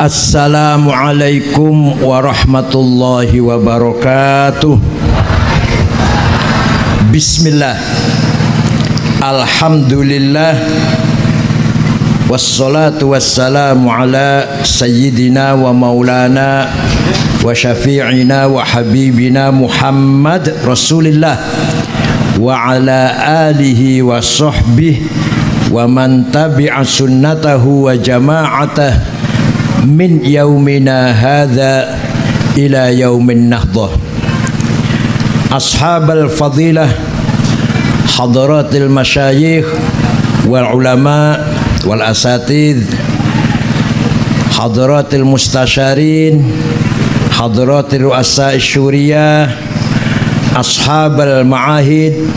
Assalamualaikum warahmatullahi wabarakatuh. Bismillah. Alhamdulillah. Wassalatu wassalamu ala sayyidina wa maulana wa syafi'ina wa habibina Muhammad Rasulillah wa ala alihi wa sahbihi wa man tabi'a sunnatahu wa jama'atah min yaumina hadha ila yaumin nahdah. Ashabal fadilah, hadaratil masyayikh wal ulama wal asatidh, hadaratil mustasyarin, hadaratil ru'asa syuriyah, ashabal ma'ahid,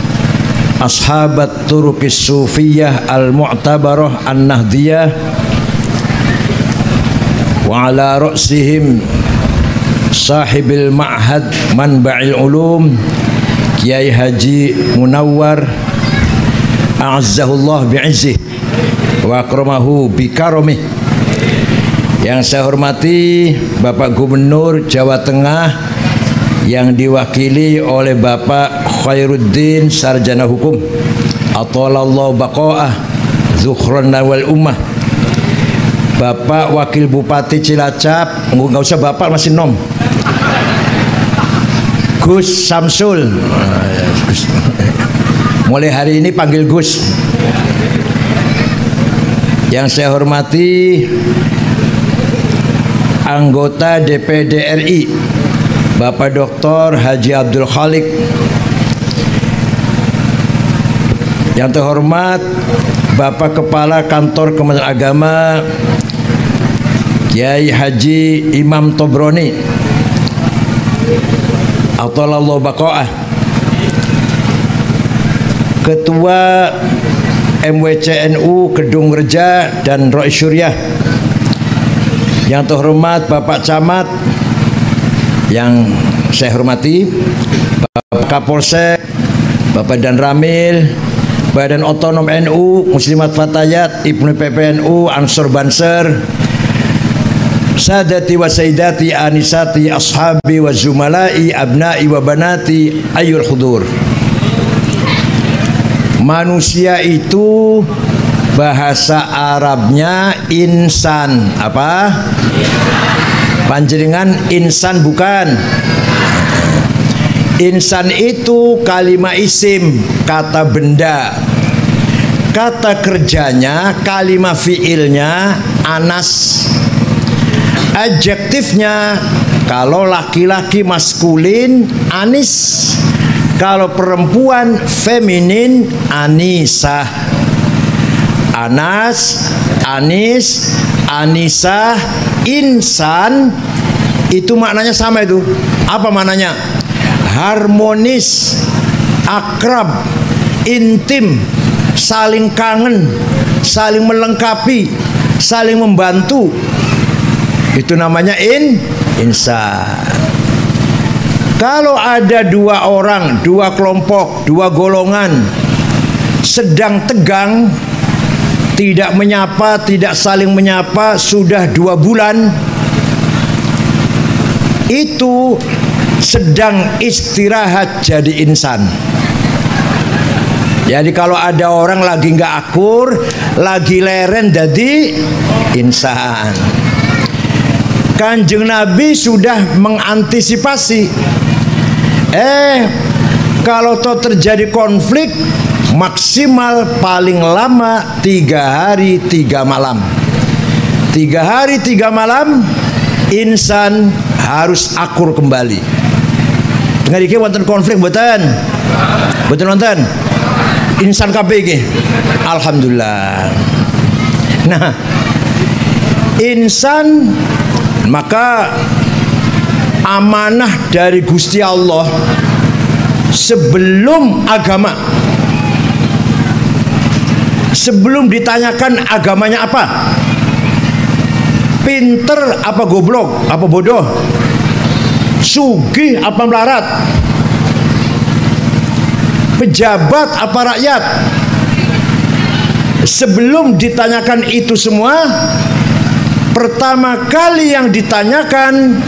ashabat turuqis sufiyah al-mu'tabarah an-nahdiyah, wa ala ra'sihim sahibil ma'had manba'il ulum Kiai Haji Munawwar a'azzahullah bi'izzih wa akramahu bikaramih. Yang saya hormati Bapak Gubernur Jawa Tengah yang diwakili oleh Bapak Khairuddin Sarjana Hukum atalallahu baqa'ah zukhran wal ummah. Bapak Wakil Bupati Cilacap, nggak usah Bapak, masih nom, Gus Samsul. Mulai hari ini panggil Gus. Yang saya hormati anggota DPD RI Bapak Dr. Haji Abdul Khalik. Yang terhormat Bapak Kepala Kantor Kementerian Agama Kiai Haji Imam Tobroni atalallahu baqa'ah. Ketua MWCNU Kedung Reja dan Rois Syuriah. Yang terhormat Bapak Camat yang saya hormati, Bapak Kapolsek, Bapak Dan Ramil, Badan Otonom NU, Muslimat Fatayat, Ibnu PPNU, Ansor Banser, Sadati wa Sayyidati, Anisati, Ashabi wa Zumalai, Abnai wa Banati, Ayyul Hudur. Manusia itu bahasa Arabnya insan. Apa? Panjenengan insan bukan? Insan itu kalimat isim, kata benda. Kata kerjanya, kalimat fiilnya anas. Adjektifnya kalau laki-laki maskulin anis, kalau perempuan feminin anisah. Anas, anis, anisah, insan itu maknanya sama itu. Apa maknanya? Harmonis, akrab, intim, saling kangen, saling melengkapi, saling membantu. Itu namanya insan. Kalau ada dua orang, dua kelompok, dua golongan sedang tegang, tidak menyapa, tidak saling menyapa sudah 2 bulan, itu sedang istirahat jadi insan. Jadi kalau ada orang lagi nggak akur, lagi leren jadi insan. Kanjeng Nabi sudah mengantisipasi. Kalau toh terjadi konflik, maksimal paling lama 3 hari 3 malam. 3 hari 3 malam insan harus akur kembali. Dengan iki wonten konflik mboten? Mboten wonten. Insan kabeh iki. Alhamdulillah. Nah, insan maka amanah dari Gusti Allah sebelum agama, sebelum ditanyakan agamanya apa, pinter apa goblok apa bodoh, sugih apa melarat, pejabat apa rakyat, sebelum ditanyakan itu semua pertama kali yang ditanyakan,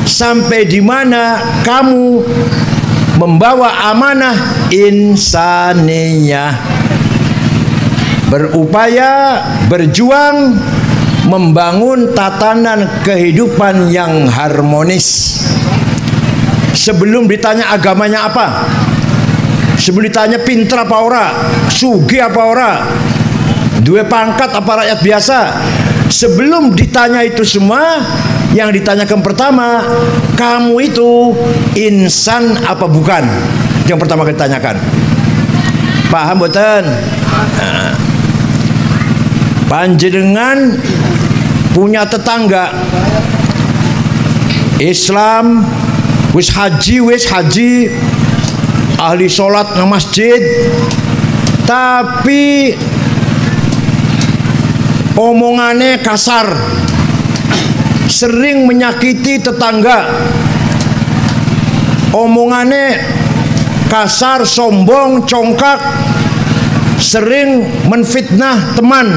sampai di mana kamu membawa amanah insaniyah, berupaya, berjuang membangun tatanan kehidupan yang harmonis. Sebelum ditanya agamanya apa, sebelum ditanya pinter apa ora, sugih apa ora, duwe pangkat apa rakyat biasa, sebelum ditanya itu semua, yang ditanyakan pertama, kamu itu insan apa bukan? Yang pertama kali ditanyakan. Paham boten? Nah, panjenengan punya tetangga Islam, wis haji, ahli sholat nang masjid, tapi omongannya kasar, sering menyakiti tetangga, omongannya kasar, sombong, congkak, sering menfitnah teman.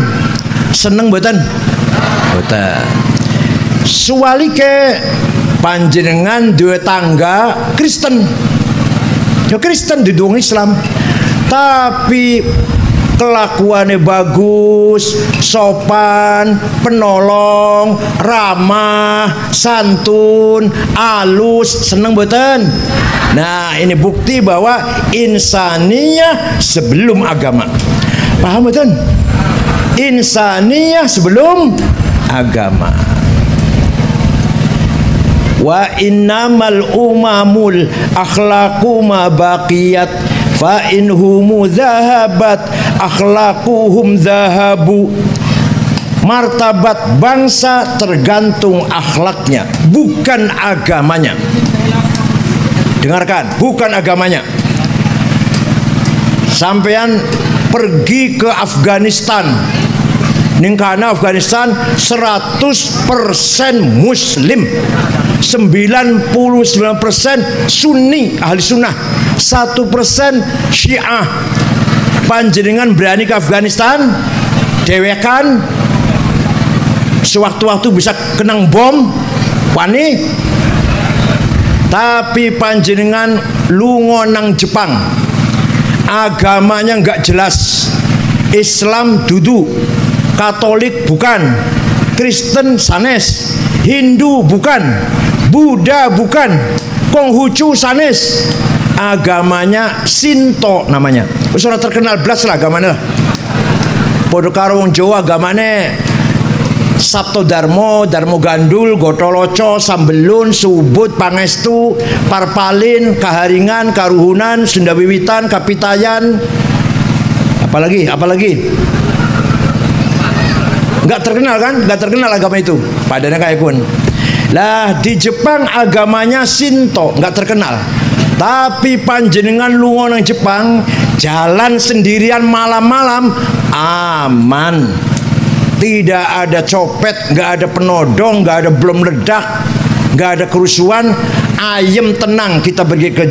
Seneng boten? Boten. Suwalike panjenengan duwe tangga Kristen, ya Kristen di dong Islam, tapi kelakuannya bagus, sopan, penolong, ramah, santun, alus, seneng boten? Nah, ini bukti bahwa insaniyah sebelum agama. Paham boten? Insaniyah sebelum agama. Wa innamal umamul akhlaqu ma baqiyat fa inhumu zahabat akhlaquhum zahabu. Martabat bangsa tergantung akhlaknya, bukan agamanya. Dengarkan, bukan agamanya. Sampean pergi ke Afghanistan, ningkana Afghanistan 100% Muslim, 99% Sunni ahli sunnah, 1% Syiah. Panjenengan berani ke Afghanistan dewekan, sewaktu-waktu bisa kenang bom, wani. Tapi panjenengan lungo nang Jepang, agamanya nggak jelas, Islam dudu, Katolik bukan, Kristen sanes, Hindu bukan, Buddha bukan, Konghucu sanes, agamanya Sinto namanya. Sudah terkenal belas lah agamanya lah. Podo karo wong Jawa agamane Sabto Darmo, Darmo Gandul, Gotoloco, Sambelun, Subut, Pangestu, Parpalin, Kaharingan, Karuhunan, Sunda Wiwitan, Kapitayan, apalagi nggak terkenal kan? Nggak terkenal agama itu, padahal kayak kun. Lah di Jepang agamanya Shinto, nggak terkenal. Tapi panjenengan lungo nang Jepang, jalan sendirian malam-malam aman. Tidak ada copet, nggak ada penodong, nggak ada bom ledak, nggak ada kerusuhan, ayem tenang kita pergi ke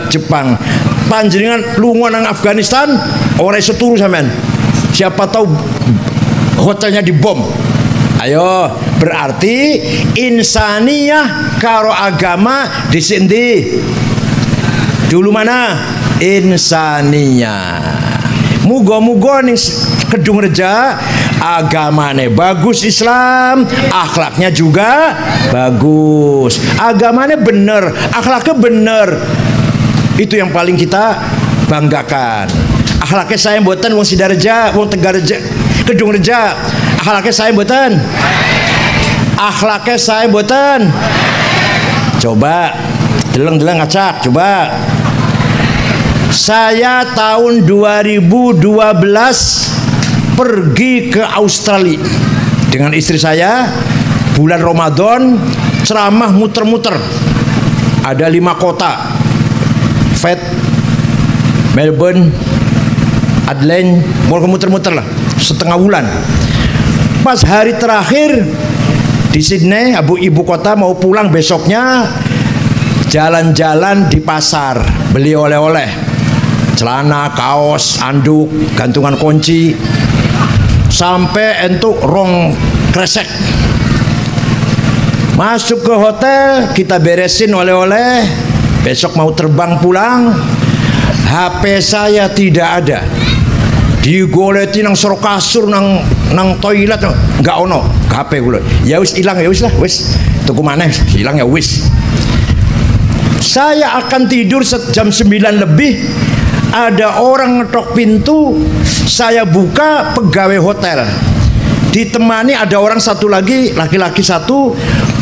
Jepang. Panjenengan lungo nang Afghanistan, orang iso turu sampean. Siapa tahu hotelnya dibom. Ayo, berarti insaniyah karo agama disendi. Dulu mana? Insaniyah. Muga-muga nih Kedung Reja agamane bagus, Islam, akhlaknya juga bagus. Agamanya bener, akhlaknya bener. Itu yang paling kita banggakan. Akhlaknya saya mboten wong Sidareja, wong Tegareja, Kedung Reja. Akhlaknya saya mboten. Akhlaknya saya mboten. Coba deleng-deleng ngacak, coba. Saya tahun 2012 pergi ke Australia dengan istri saya, bulan Ramadan, ceramah muter-muter. Ada 5 kota, Perth, Melbourne, Adelaide, mau muter-muter lah, setengah bulan. Pas hari terakhir di Sydney, ibu kota, mau pulang besoknya, jalan-jalan di pasar, beli oleh-oleh, celana, kaos, anduk, gantungan kunci, sampai entuk kresek. Masuk ke hotel, kita beresin oleh-oleh. Besok mau terbang pulang, HP saya tidak ada. Digoleti nang soro kasur nang toilet enggak ono HP kula. Ya wis ilang, ya wis lah, wis tuku maneh hilang ya wis. Saya akan tidur jam 9 lebih, ada orang ngetok pintu, saya buka, pegawai hotel. Ditemani ada orang satu lagi, laki-laki satu,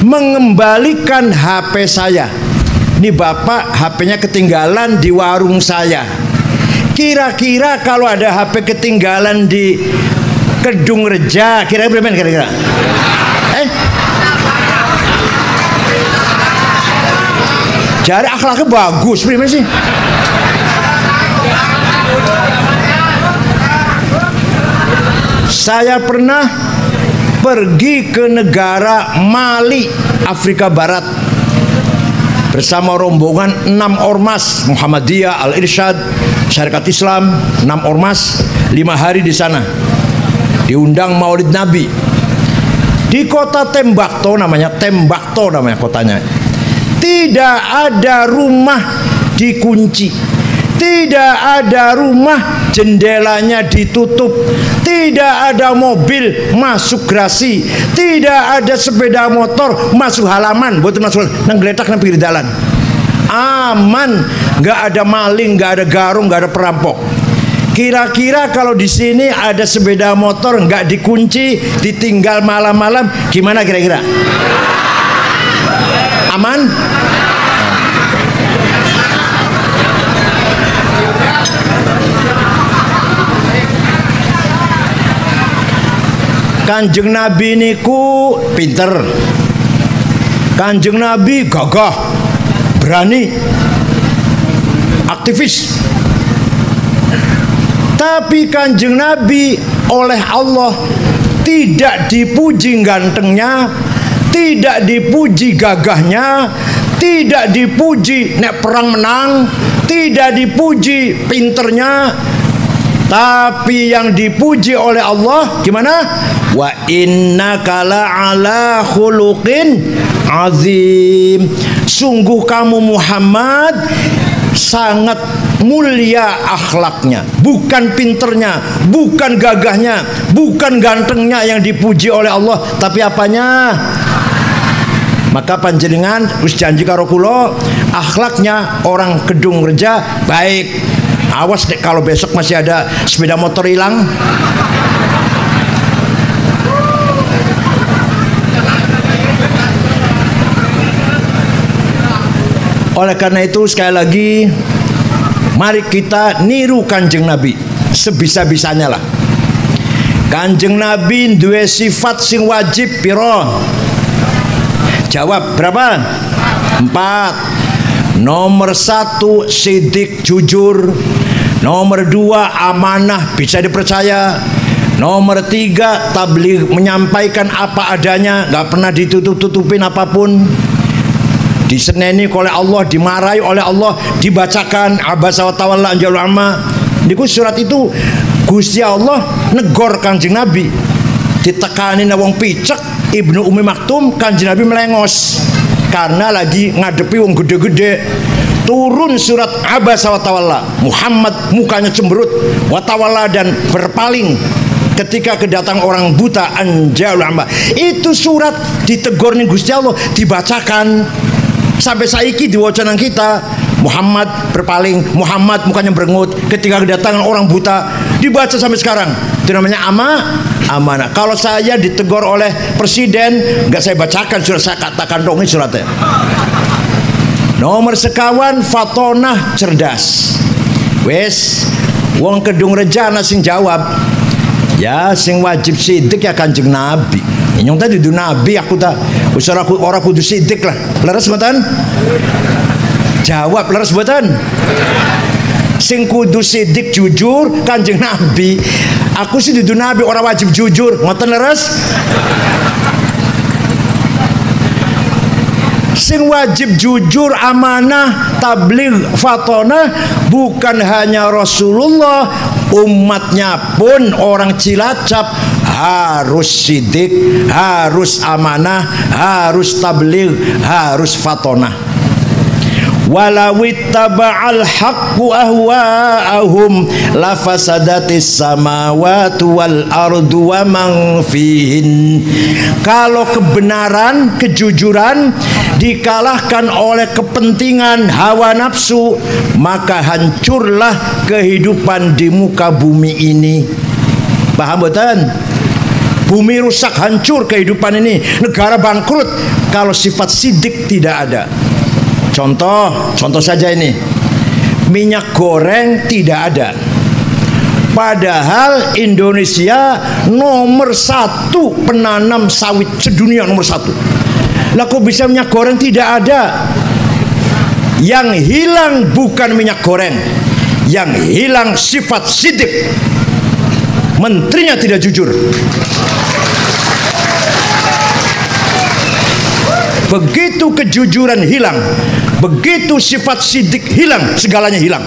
mengembalikan HP saya. Ini bapak HP-nya ketinggalan di warung saya. Kira-kira kalau ada HP ketinggalan di Kedung Reja, kira-kira berapa kira-kira? Jari akhlaknya bagus, berapa sih? Saya pernah pergi ke negara Mali, Afrika Barat, bersama rombongan 6 ormas Muhammadiyah, Al-Irsyad, Syarikat Islam, 6 ormas, 5 hari di sana. Diundang Maulid Nabi di kota Tembakto, namanya kotanya. Tidak ada rumah dikunci, tidak ada rumah jendelanya ditutup, tidak ada mobil masuk garasi, tidak ada sepeda motor masuk halaman, buat masuk nang geletak nang pinggir jalan. Aman, nggak ada maling, nggak ada garung, nggak ada perampok. Kira-kira kalau di sini ada sepeda motor nggak dikunci, ditinggal malam-malam, gimana kira-kira? Aman? Kanjeng Nabi niku pinter, Kanjeng Nabi gagah, berani, aktivis. Tapi Kanjeng Nabi oleh Allah tidak dipuji gantengnya, tidak dipuji gagahnya, tidak dipuji nek perang menang, tidak dipuji pinternya, tapi yang dipuji oleh Allah gimana? Wa innaka la'ala khuluqin azim. Sungguh kamu Muhammad sangat mulia akhlaknya, bukan pinternya, bukan gagahnya, bukan gantengnya yang dipuji oleh Allah, tapi apanya? Maka panjenengan wis janji karo kula, akhlaknya orang Kedung Reja baik. Awas deh kalau besok masih ada sepeda motor hilang. Oleh karena itu sekali lagi, mari kita niru Kanjeng Nabi sebisa-bisanya lah. Kanjeng Nabi duwe sifat sing wajib piro? Jawab berapa? 4. Nomor 1 sidik jujur, nomor 2 amanah bisa dipercaya, nomor 3 tabligh menyampaikan apa adanya, nggak pernah ditutup-tutupin apapun, diseneni oleh Allah, dimarahi oleh Allah, dibacakan abasa wa tawalla anjalul amma. Niku surat itu Gusti Allah negor Kanjeng Nabi, ditekani wong picek Ibnu Umi Maktum, Kanjeng Nabi melengos karena lagi ngadepi wong gede-gede. Turun surat abasa wa tawalla, Muhammad mukanya cemberut, wa tawalla dan berpaling ketika kedatang orang buta anjalul amma. Itu surat ditegur ning Gusti Allah, dibacakan sampai saiki diwacanang kita. Muhammad berpaling, Muhammad mukanya berengut ketika kedatangan orang buta, dibaca sampai sekarang. Itu namanya amanah. Kalau saya ditegur oleh presiden, nggak saya bacakan surat, saya katakan dong ini suratnya. Nomor sekawan fatonah cerdas. Wes wong Kedung Reja sing jawab. Ya sing wajib sidik ya Kanjeng Nabi. Nyong tadi du Nabi aku tak usah orang kudu sidik lah. Leres mboten? Jawab leres mboten? Sing kudu sidik jujur Kanjeng Nabi. Aku sih dudu Nabi orang wajib jujur. Ngoten leres? Sing wajib jujur, amanah, tabligh, fatonah bukan hanya Rasulullah, umatnya pun orang Cilacap harus sidik, harus amanah, harus tabligh, harus fatonah. Walau ittaba'al haqqu ahwa'ahum lafasadatis samawati wal ardu wa man fihin. Kalau kebenaran, kejujuran dikalahkan oleh kepentingan hawa nafsu, maka hancurlah kehidupan di muka bumi ini. Paham betul? Bumi rusak, hancur kehidupan ini, negara bangkrut kalau sifat sidik tidak ada. Contoh saja ini, minyak goreng tidak ada, padahal Indonesia nomor 1 penanam sawit sedunia, nomor 1. Lah kok bisa minyak goreng tidak ada? Yang hilang bukan minyak goreng, yang hilang sifat sidik. Menterinya tidak jujur. Begitu kejujuran hilang, begitu sifat sidik hilang, segalanya hilang.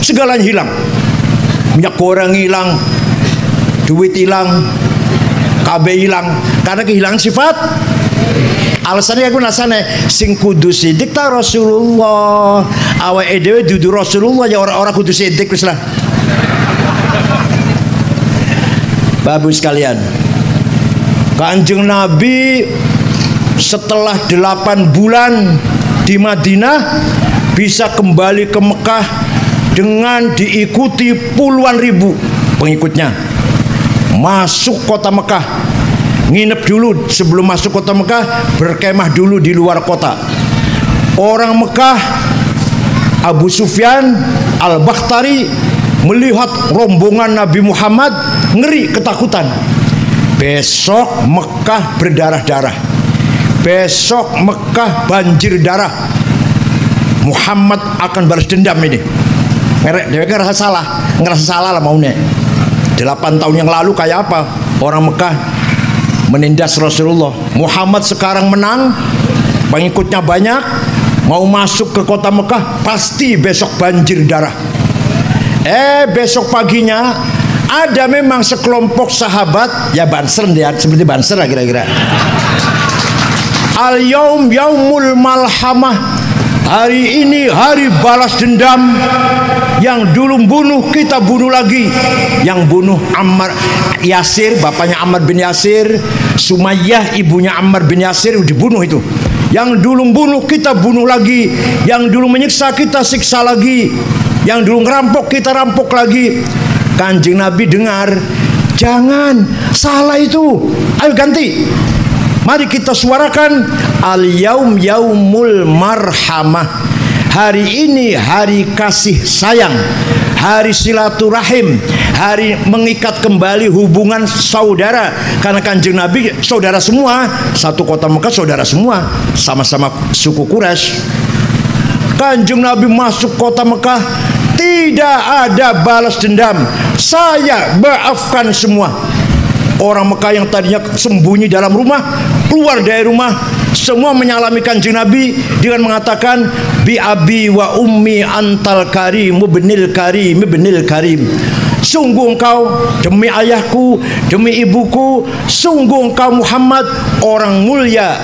Segalanya hilang. Minyak goreng hilang, duit hilang, KB hilang, karena kehilangan sifat. Alasannya aku nasane sing kudu sidik ta Rasulullah. Awake dhewe dudu Rasulullah ya ora kudu sidik wis lah. Bapak sekalian, Kanjeng Nabi setelah 8 bulan di Madinah bisa kembali ke Mekah dengan diikuti puluhan ribu pengikutnya. Masuk kota Mekah, nginep dulu sebelum masuk kota Mekah, berkemah dulu di luar kota. Orang Mekah, Abu Sufyan Al-Bakhtari melihat rombongan Nabi Muhammad, ngeri, ketakutan. Besok Mekah berdarah-darah, besok Mekah banjir darah, Muhammad akan balas dendam ini. Dia ngerasa salah lah maunya. 8 tahun yang lalu kayak apa orang Mekah menindas Rasulullah. Muhammad sekarang menang, pengikutnya banyak, mau masuk ke kota Mekah, pasti besok banjir darah. Besok paginya ada memang sekelompok sahabat, ya Banser dia, seperti Banser lah kira-kira. Al-yaum yaumul malhamah. Hari ini hari balas dendam. Yang dulu bunuh kita bunuh lagi. Yang bunuh Ammar Yasir, bapaknya Ammar bin Yasir, Sumayyah ibunya Ammar bin Yasir dibunuh itu. Yang dulu bunuh kita bunuh lagi. Yang dulu menyiksa kita siksa lagi. Yang dulu ngerampok kita rampok lagi. Kanjeng Nabi dengar, jangan, salah itu, ayo ganti. Mari kita suarakan al-yaum yaumul marhamah. Hari ini hari kasih sayang, hari silaturahim, hari mengikat kembali hubungan saudara. Karena Kanjeng Nabi saudara semua, satu kota Mekah saudara semua, sama-sama suku Quraisy. Kanjeng Nabi masuk kota Mekah, tidak ada balas dendam. Saya maafkan semua. Orang Mekah yang tadinya sembunyi dalam rumah, keluar dari rumah, semua menyalami Kanjeng Nabi dengan mengatakan bi abi wa ummi antal karim ibnil karim ibnil karim. Sungguh engkau demi ayahku, demi ibuku, sungguh engkau Muhammad orang mulia,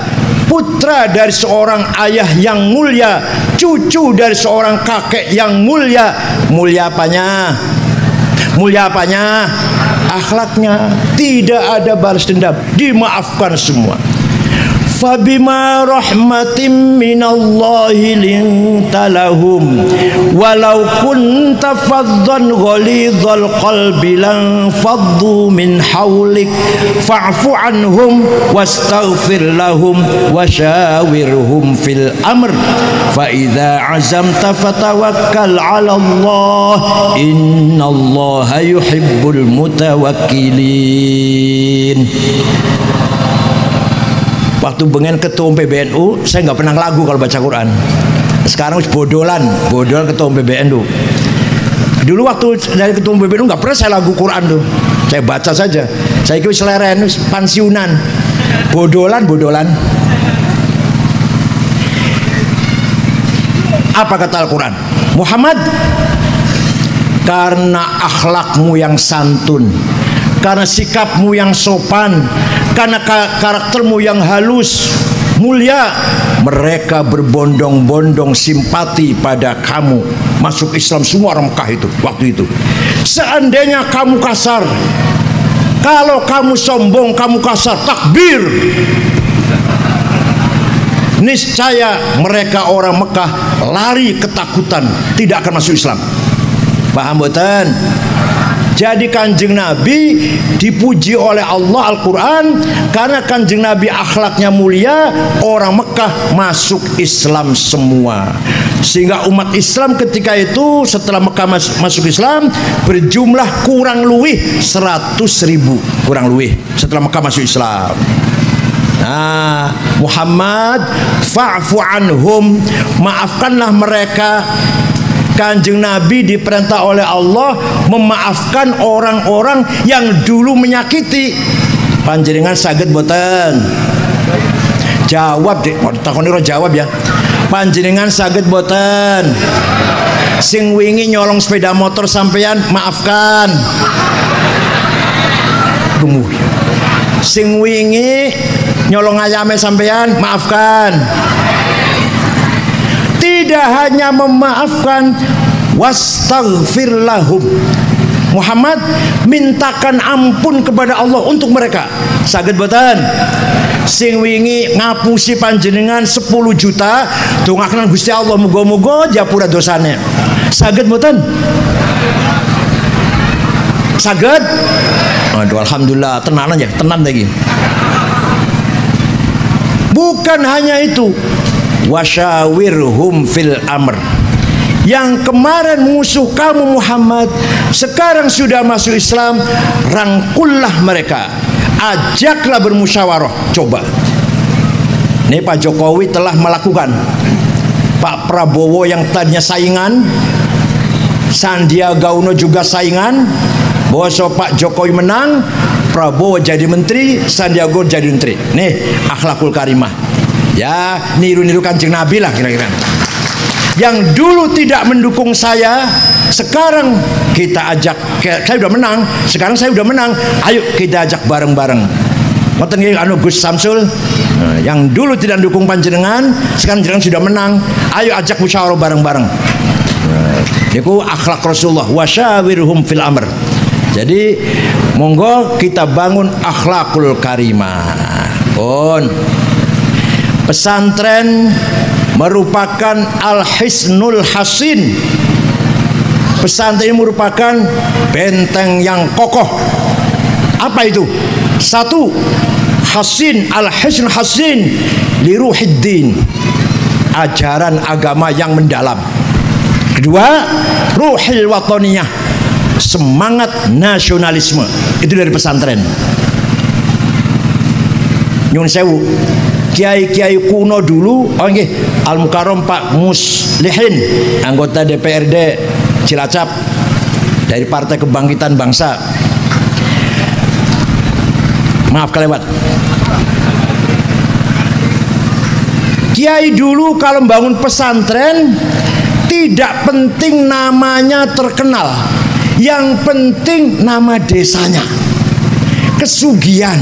putra dari seorang ayah yang mulia, cucu dari seorang kakek yang mulia. Mulia apanya? Mulia apanya? Akhlaknya. Tidak ada balas dendam, dimaafkan semua. Fabima rahmatin minallahi linta lahum walau kunta faddan ghalidhal qalbi lan faddu min hawlik fa'fu anhum wastaghfir lahum washawirhum fil amr fa idza azamta fatawakkal 'ala Allah innallaha yuhibbul mutawakkilin. Waktu pengen ketua PBNU, saya nggak pernah lagu kalau baca Quran. Sekarang bodol ketua PBNU. Dulu waktu dari ketua PBNU nggak pernah saya lagu Quran tuh. Saya baca saja. Saya ikut seleren, pensiunan. Bodolan. Apa kata Al-Quran? Muhammad, karena akhlakmu yang santun, karena sikapmu yang sopan, karena karaktermu yang halus, mulia, mereka berbondong-bondong simpati pada kamu. Masuk Islam semua orang Mekah itu waktu itu. Seandainya kamu kasar, kalau kamu sombong, kamu kasar, takbir, niscaya mereka orang Mekah lari ketakutan, tidak akan masuk Islam. Paham boten? Jadi Kanjeng Nabi dipuji oleh Allah Al-Quran karena Kanjeng Nabi akhlaknya mulia, orang Mekah masuk Islam semua. Sehingga umat Islam ketika itu setelah Mekah masuk Islam berjumlah kurang luwih 100.000, kurang luwih setelah Mekah masuk Islam. Nah, Muhammad fa'fu anhum, maafkanlah mereka. Kanjeng Nabi diperintah oleh Allah memaafkan orang-orang yang dulu menyakiti. Panjenengan saged boten? Jawab deh, takoniro jawab ya. Panjenengan saged boten? Sing wingi nyolong sepeda motor sampean maafkan. Gemuh. Sing wingi nyolong ayame sampean maafkan. Tidak hanya memaafkan, wastaghfir lahum. Muhammad mintakan ampun kepada Allah untuk mereka. Saged boten? Sing wingi ngapusi panjenengan 10 juta, dongakna Gusti Allah muga-muga diapura dosane. Saged boten? Saged? Aduh, alhamdulillah, tenan aja, tenan lagi. Bukan hanya itu, wasyawirhum fil amr. Yang kemarin musuh kamu Muhammad sekarang sudah masuk Islam, rangkullah mereka, ajaklah bermusyawarah. Coba ini Pak Jokowi telah melakukan. Pak Prabowo yang tadinya saingan, Sandiaga Uno juga saingan. Bosok Pak Jokowi menang, Prabowo jadi menteri, Sandiaga Uno jadi menteri. Nih akhlakul karimah. Ya, niru-niru Kanjeng Nabi lah kira-kira. Yang dulu tidak mendukung saya, sekarang kita ajak. Saya udah menang, sekarang saya udah menang. Ayo kita ajak bareng-bareng. Ngoten nggih anu Gus Samsul. Yang dulu tidak mendukung panjenengan, sekarang jenengan sudah menang. Ayo ajak musyawarah bareng-bareng. Niku akhlak Rasulullah, wasyawirhum fil amr. Jadi monggo kita bangun akhlakul karimah. Pesantren merupakan al-hisnul hasin. Pesantren ini merupakan benteng yang kokoh. Apa itu? Satu, hasin, al-hisnul hasin liruhiddin, ajaran agama yang mendalam. Kedua, ruhil watoniyah, semangat nasionalisme. Itu dari pesantren. Nyun sewu, kiai-kiai kuno dulu, oh nggih, Al Mukarram Pak Muslihin, anggota DPRD Cilacap dari Partai Kebangkitan Bangsa. Maaf kelewat. Kiai dulu kalau membangun pesantren tidak penting namanya terkenal, yang penting nama desanya, kesugihan.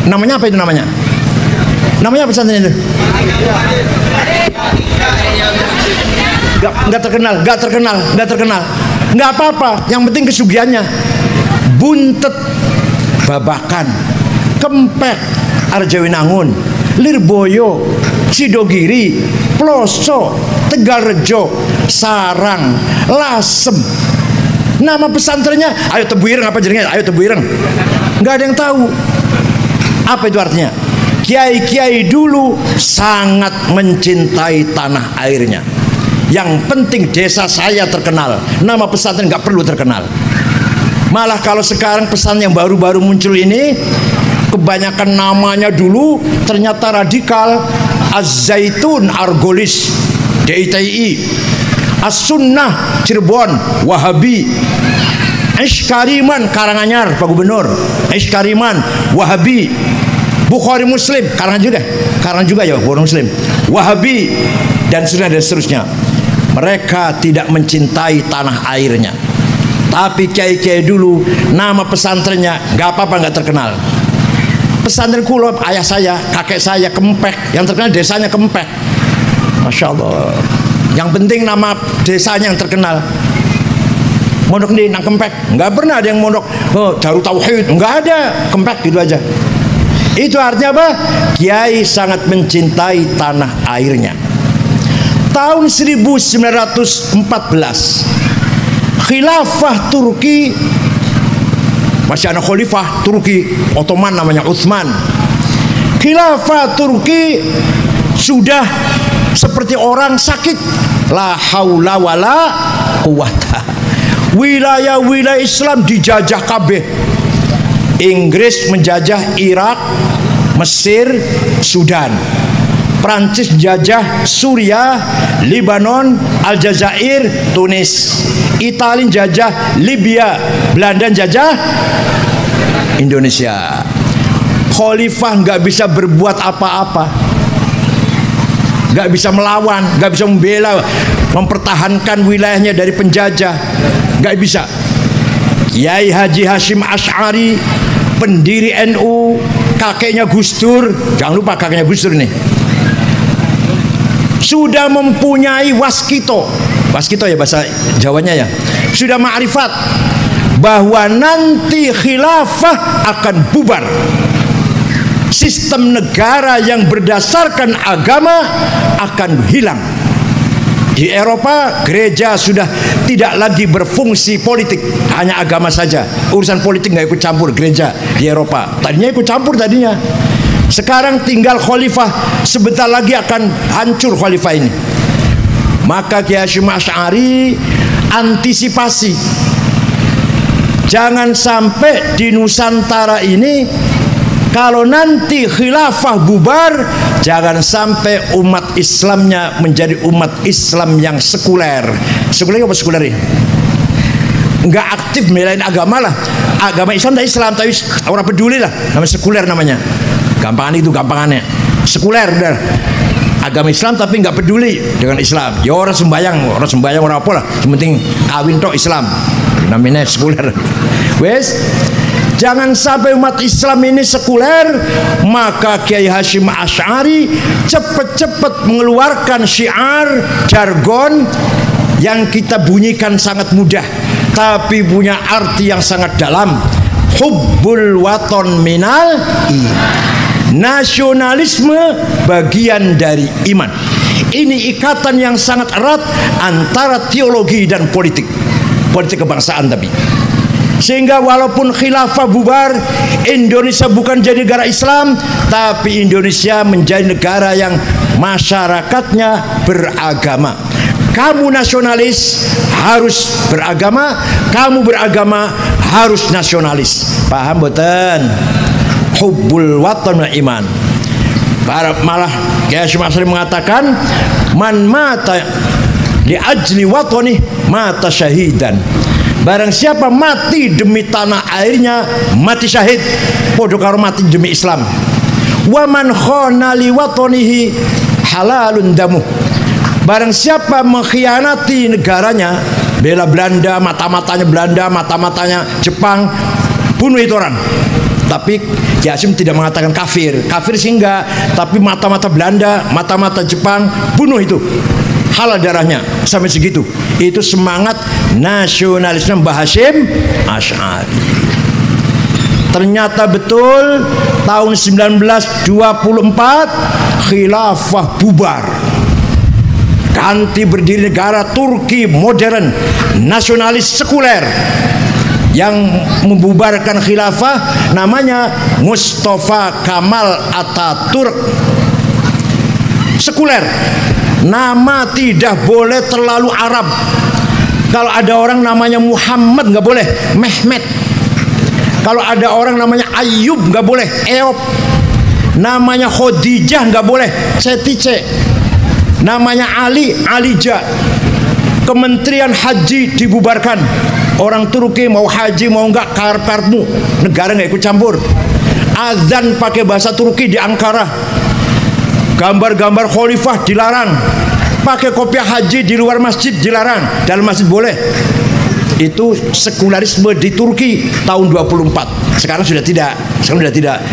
Namanya apa itu namanya? Namanya pesantren itu? Nggak terkenal. Nggak apa-apa. Yang penting kesugihannya. Buntet, Babakan, Kempek, Arjawinangun, Lirboyo, Sidogiri, Ploso, Tegalrejo, Sarang, Lasem. Nama pesantrennya, ayo Tebuireng apa jadinya? Ayo Tebuireng. Nggak ada yang tahu. Apa itu artinya? Kiai-kiai dulu sangat mencintai tanah airnya. Yang penting desa saya terkenal, nama pesantren nggak perlu terkenal. Malah kalau sekarang pesan yang baru-baru muncul ini, kebanyakan namanya dulu ternyata radikal. Az-Zaitun Argolis DITI, As-Sunnah Cirebon Wahabi, Ishkariman Karanganyar Pak Gubernur, Ishkariman Wahabi, Bukhari Muslim Karang juga ya Bukhari Muslim Wahabi, dan seterusnya. Mereka tidak mencintai tanah airnya, Tapi kiai-kiai dulu nama pesantrennya nggak apa-apa nggak terkenal. Pesantren kulo, ayah saya, kakek saya Kempek, yang terkenal desanya Kempek. Masya Allah. Yang penting nama desanya yang terkenal. Mondok di nang Kempek, nggak pernah ada yang mondok Darut Tauhid, nggak ada, Kempek gitu aja. Itu artinya apa? Kiai sangat mencintai tanah airnya. Tahun 1914 khilafah Turki, masih ada khalifah Turki Ottoman namanya Utsman. Khilafah Turki sudah seperti orang sakit, la haula wala quwata. Wilayah-wilayah Islam dijajah kabeh. Inggris menjajah Irak, Mesir, Sudan. Prancis jajah Suriah, Lebanon, Aljazair, Tunis. Italia jajah Libya, Belanda jajah Indonesia. Khalifah nggak bisa berbuat apa-apa, nggak bisa melawan, nggak bisa membela, mempertahankan wilayahnya dari penjajah, nggak bisa. Kiai Haji Hasyim Asy'ari, pendiri NU, kakeknya Gus Dur, jangan lupa kakeknya Gus Dur nih, sudah mempunyai waskito ya bahasa Jawanya ya, sudah ma'rifat bahwa nanti khilafah akan bubar. Sistem negara yang berdasarkan agama akan hilang. Di Eropa gereja sudah tidak lagi berfungsi politik, hanya agama saja. Urusan politik nggak ikut campur gereja di Eropa. Tadinya ikut campur tadinya. Sekarang tinggal khalifah, sebentar lagi akan hancur khalifah ini. Maka Kiai Hasyim Asy'ari antisipasi, jangan sampai di Nusantara ini kalau nanti khilafah bubar, jangan sampai umat Islamnya menjadi umat Islam yang sekuler. Sekuler apa sekuler ini? Nggak aktif membelain agama lah. Agama Islam dan Islam, tapi orang peduli lah. Namanya sekuler namanya. Gampangan itu gampangannya. Sekuler udah. Agama Islam tapi nggak peduli dengan Islam. Ya orang sembayang orang apa lah. Yang penting kawin tok Islam. Namanya sekuler. Wes. Jangan sampai umat Islam ini sekuler. Maka Kiai Hasyim Asy'ari cepat-cepat mengeluarkan syiar, jargon yang kita bunyikan sangat mudah, tapi punya arti yang sangat dalam. Hubbul waton minal iman. Nasionalisme bagian dari iman. Ini ikatan yang sangat erat antara teologi dan politik kebangsaan tapi. Sehingga walaupun khilafah bubar, Indonesia bukan jadi negara Islam, tapi Indonesia menjadi negara yang masyarakatnya beragama. Kamu nasionalis harus beragama, kamu beragama harus nasionalis. Paham boten? Hubbul watan minal iman. Malah Kiai Hasyim Asy'ari mengatakan, man mata li ajli watani mata syahidan. Barang siapa mati demi tanah airnya, mati syahid. Podo karo mati demi Islam. Wa man khana li watanihi halalun damu. Barang siapa mengkhianati negaranya, bela Belanda, mata-matanya Belanda, mata-matanya Jepang, bunuh itu orang. Tapi Kiai Hasyim tidak mengatakan kafir sih enggak, tapi mata-mata Belanda, mata-mata Jepang, bunuh itu, halal darahnya, sampai segitu. Itu semangat nasionalisme Mbah Hasyim Asy'ari. Ternyata betul tahun 1924 khilafah bubar, ganti berdiri negara Turki modern, nasionalis sekuler. Yang membubarkan khilafah namanya Mustafa Kamal Ataturk. Sekuler, nama tidak boleh terlalu Arab. Kalau ada orang namanya Muhammad nggak boleh, Mehmet. Kalau ada orang namanya Ayub nggak boleh, Eop. Namanya Khadijah nggak boleh, Cetice. Namanya Ali, Alija. Kementerian Haji dibubarkan. Orang Turki mau haji mau enggak karparmu, negara nggak ikut campur. Azan pakai bahasa Turki di Ankara. Gambar-gambar khalifah dilarang. Pakai kopiah haji di luar masjid dilarang, dalam masjid boleh. itu sekularisme di Turki tahun 24. Sekarang sudah tidak.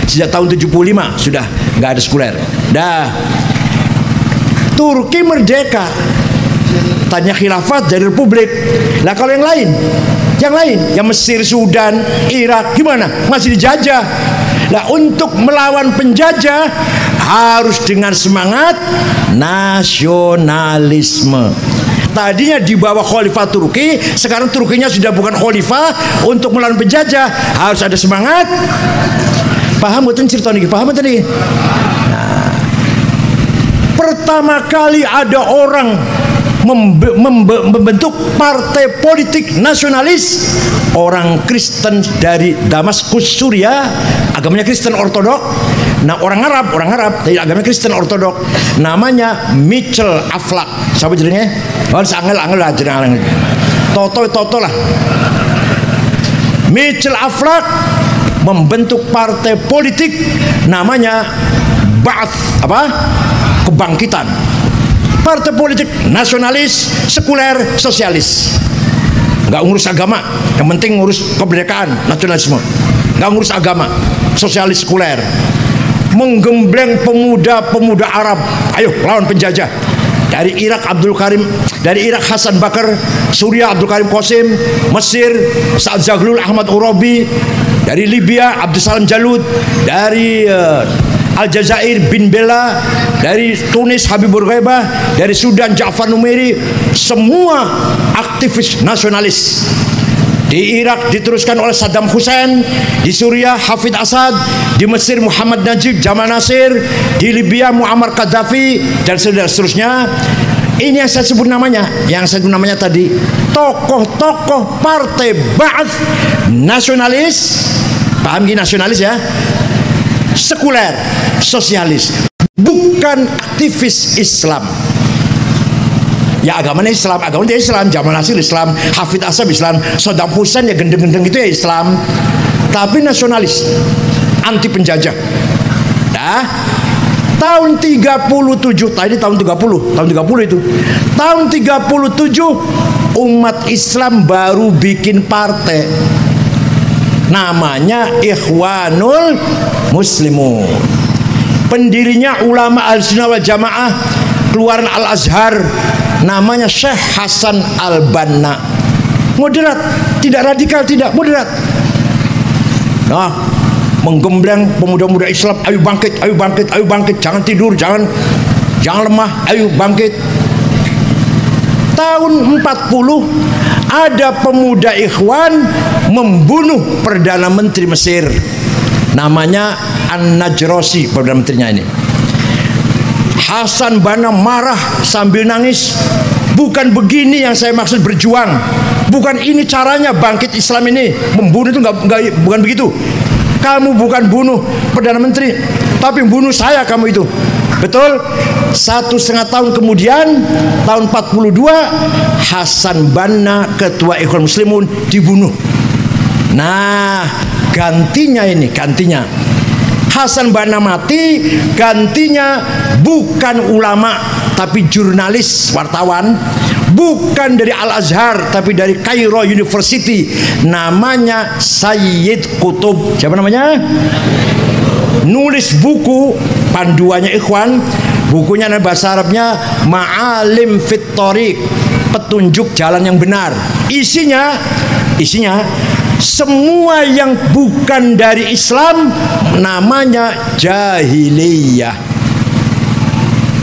Sejak tahun 75 sudah nggak ada sekuler. Dah. Turki merdeka. Tanya khilafat dari republik. Lah kalau yang lain, yang Mesir, Sudan, Irak gimana? Masih dijajah. Nah, untuk melawan penjajah harus dengan semangat nasionalisme. Tadinya di bawah khalifah Turki, sekarang Turkinya sudah bukan khalifah. Untuk melawan penjajah harus ada semangat. Paham betul cerita ini? Paham betul ini? Nah, pertama kali ada orang membentuk partai politik nasionalis, orang Kristen dari Damaskus, Suriah, agamanya Kristen Ortodok. Nah, orang Arab, dari agamanya Kristen Ortodok, namanya Mitchell Aflaq. Siapa jadinya? Harus angel lah, jeneng Toto lah. Mitchell Aflaq membentuk partai politik namanya Ba'ath, Kebangkitan. Partai politik nasionalis, sekuler, sosialis. Nggak ngurus agama, yang penting ngurus kemerdekaan, nasionalisme. Nggak ngurus agama, sosialis, sekuler. Menggembleng pemuda-pemuda Arab, ayo lawan penjajah. Dari Irak Hasan Bakar, Suriah Abdul Karim Qasim, Mesir Sa'ad Zaghloul Ahmad Urabi, dari Libya Abdul Salam Jalud, dari Aljazair bin Bella, dari Tunis Habibur Ghaibah, dari Sudan Ja'far Numeri, semua aktivis nasionalis. Di Irak diteruskan oleh Saddam Hussein, di Suriah Hafid Assad, di Mesir Muhammad Najib, Jamal Nasir, di Libya Muammar Gaddafi, dan seterusnya. Ini yang saya sebut namanya, tadi, tokoh-tokoh partai Ba'ath nasionalis. Paham gini nasionalis ya? Sekuler, sosialis, bukan aktivis Islam. Ya agamanya Islam, Jamal Nasir Islam, Hafid Assad Islam, Saddam Hussein ya gendeng-gendeng itu ya Islam, tapi nasionalis, anti penjajah. Nah, tahun 37, tadi tahun 30 itu. Tahun 37 umat Islam baru bikin partai. Namanya Ikhwanul Muslimun. Pendirinya ulama Ahlussunnah wal Jamaah, keluaran Al-Azhar, namanya Syekh Hasan Al-Banna. Moderat, tidak radikal, tidak moderat. Nah, menggembleng pemuda-pemuda Islam, ayo bangkit, jangan tidur, jangan lemah, ayo bangkit. Tahun 40 ada pemuda Ikhwan membunuh Perdana Menteri Mesir, namanya An-Najrasi, Perdana Menterinya ini. Hasan Banna marah sambil nangis. Bukan begini yang saya maksud berjuang, bukan ini caranya bangkit Islam ini. Membunuh itu bukan begitu. Kamu bukan bunuh Perdana Menteri, tapi bunuh saya kamu itu. Betul. 1,5 tahun kemudian, tahun 42, Hasan Banna, ketua Ikhwan Muslimun, dibunuh. Nah, gantinya Hasan Banna mati, gantinya bukan ulama tapi jurnalis, wartawan, bukan dari Al-Azhar tapi dari Cairo University, namanya Sayyid Qutb. Siapa namanya? Nulis buku panduannya Ikhwan, bukunya bahasa Arabnya Ma'alim fit Thoriq, petunjuk jalan yang benar. Isinya semua yang bukan dari Islam namanya jahiliyah.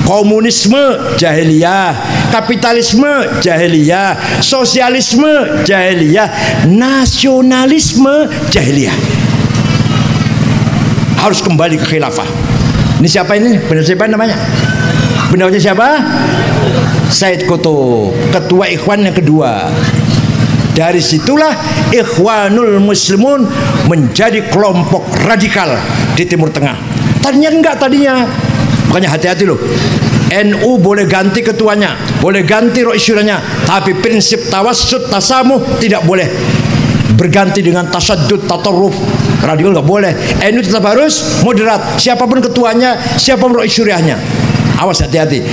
Komunisme jahiliyah, kapitalisme jahiliyah, sosialisme jahiliyah, nasionalisme jahiliyah. Harus kembali ke khilafah. Ini siapa ini? Benar siapa namanya? Benarnya siapa? Sayyid Qutb, ketua Ikhwan yang kedua. Dari situlah Ikhwanul Muslimun menjadi kelompok radikal di Timur Tengah. Tadinya enggak, makanya hati-hati loh. NU boleh ganti ketuanya, boleh ganti roisyuranya, tapi prinsip tawassut tasamuh tidak boleh berganti dengan tasaddud, tatarruf, radikal nggak boleh. NU tetap harus moderat, siapapun ketuanya, siapapun roisyurahnya. Awas, hati-hati.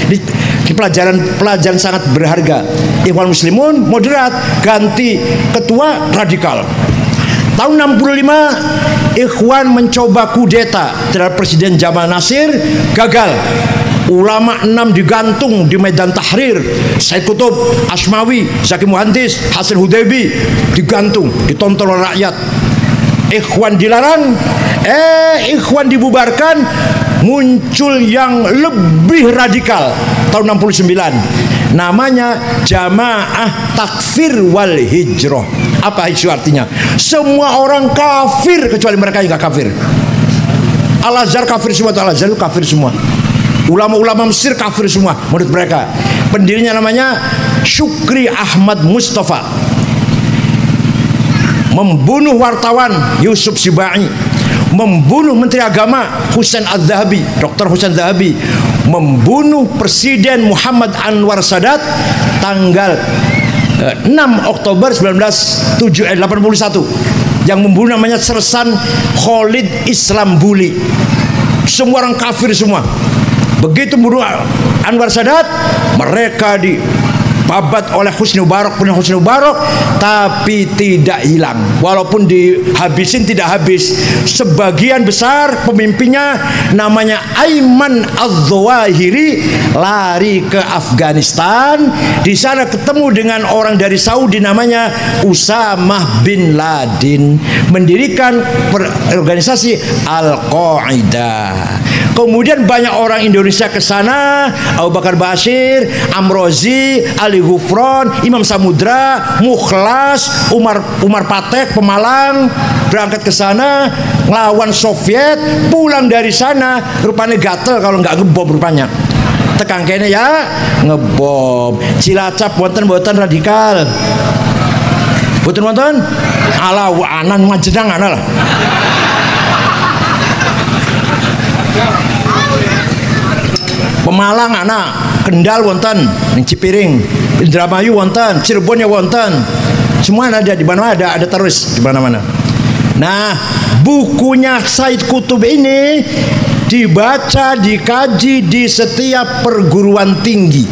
pelajaran sangat berharga. Ikhwan Muslimun moderat, ganti ketua radikal. Tahun 65 Ikhwan mencoba kudeta terhadap Presiden Jamal Nasir, gagal. Ulama 6 digantung di Medan Tahrir. Said Qutb, Asmawi, Zaki Muhandis, Hasan Hudaybi digantung, ditonton oleh rakyat. Ikhwan dilarang, Ikhwan dibubarkan. Muncul yang lebih radikal tahun 69, namanya Jamaah Takfir wal Hijrah. Apa itu artinya? Semua orang kafir kecuali mereka yang gak kafir. Al-Azhar kafir semua, Al-Azhar itu kafir semua. Ulama-ulama Mesir kafir semua menurut mereka. Pendirinya namanya Syukri Ahmad Mustafa. Membunuh wartawan Yusuf Sibai, membunuh Menteri Agama Husain Al-Dhahabi, Dr. Husain Dhahabi, membunuh Presiden Muhammad Anwar Sadat tanggal 6 Oktober 1981. Yang membunuh namanya Sersan Khalid Islambuli. Semua orang kafir semua. Begitu bunuh Anwar Sadat, mereka dibabat oleh Husni Mubarak, punya Husni Mubarak, tapi tidak hilang. Walaupun dihabisin tidak habis. Sebagian besar pemimpinnya namanya Aiman Az-Zawahiri lari ke Afghanistan. Di sana ketemu dengan orang dari Saudi namanya Usamah bin Laden, mendirikan organisasi Al-Qaeda. Kemudian banyak orang Indonesia ke sana, Abu Bakar Bashir, Amrozi, Ali Gufron, Imam Samudra, Mukhlas, Umar Patek, Pemalang, berangkat ke sana ngelawan Soviet, pulang dari sana rupanya gatel kalau nggak ngebom rupanya. Tekan kene ya ngebom. Cilacap wonten radikal. Wonten ala anan majenang ana lah. Pemalang anak, Kendal wonten, Cipiring, Indramayu wonten, Cirebon ya wonten. Semua ada di mana ada terus di mana-mana. Nah, bukunya Said Qutb ini dibaca, dikaji di setiap perguruan tinggi.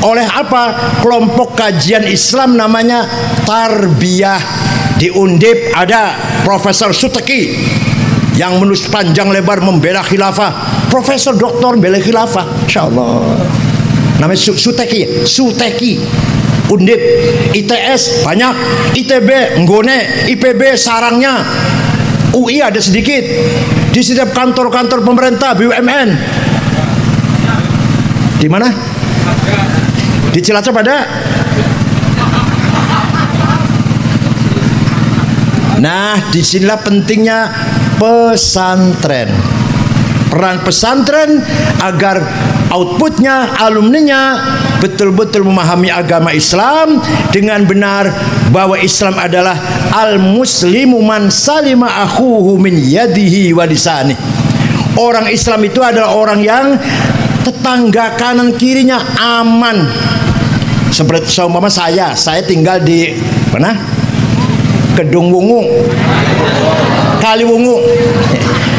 Oleh apa? Kelompok kajian Islam namanya Tarbiyah. Di Undip ada Profesor Suteki yang menulis panjang lebar membela khilafah. Profesor Doktor membela khilafah, insyaallah. Namanya Suteki. Undip, ITS banyak, ITB, Nggone, IPB sarangnya, UI ada sedikit. Di setiap kantor-kantor pemerintah, BUMN. Di mana? Di Cilacap ada. Nah, disinilah pentingnya pesantren. Peran pesantren agar outputnya, alumninya betul-betul memahami agama Islam dengan benar, bahwa Islam adalah al-muslimu man salima akhuhu min yadihi wa lisanihi. Orang Islam itu adalah orang yang tetangga kanan kirinya aman. Seperti seumpama saya tinggal di mana? Kedung Wungu, Kaliwungu.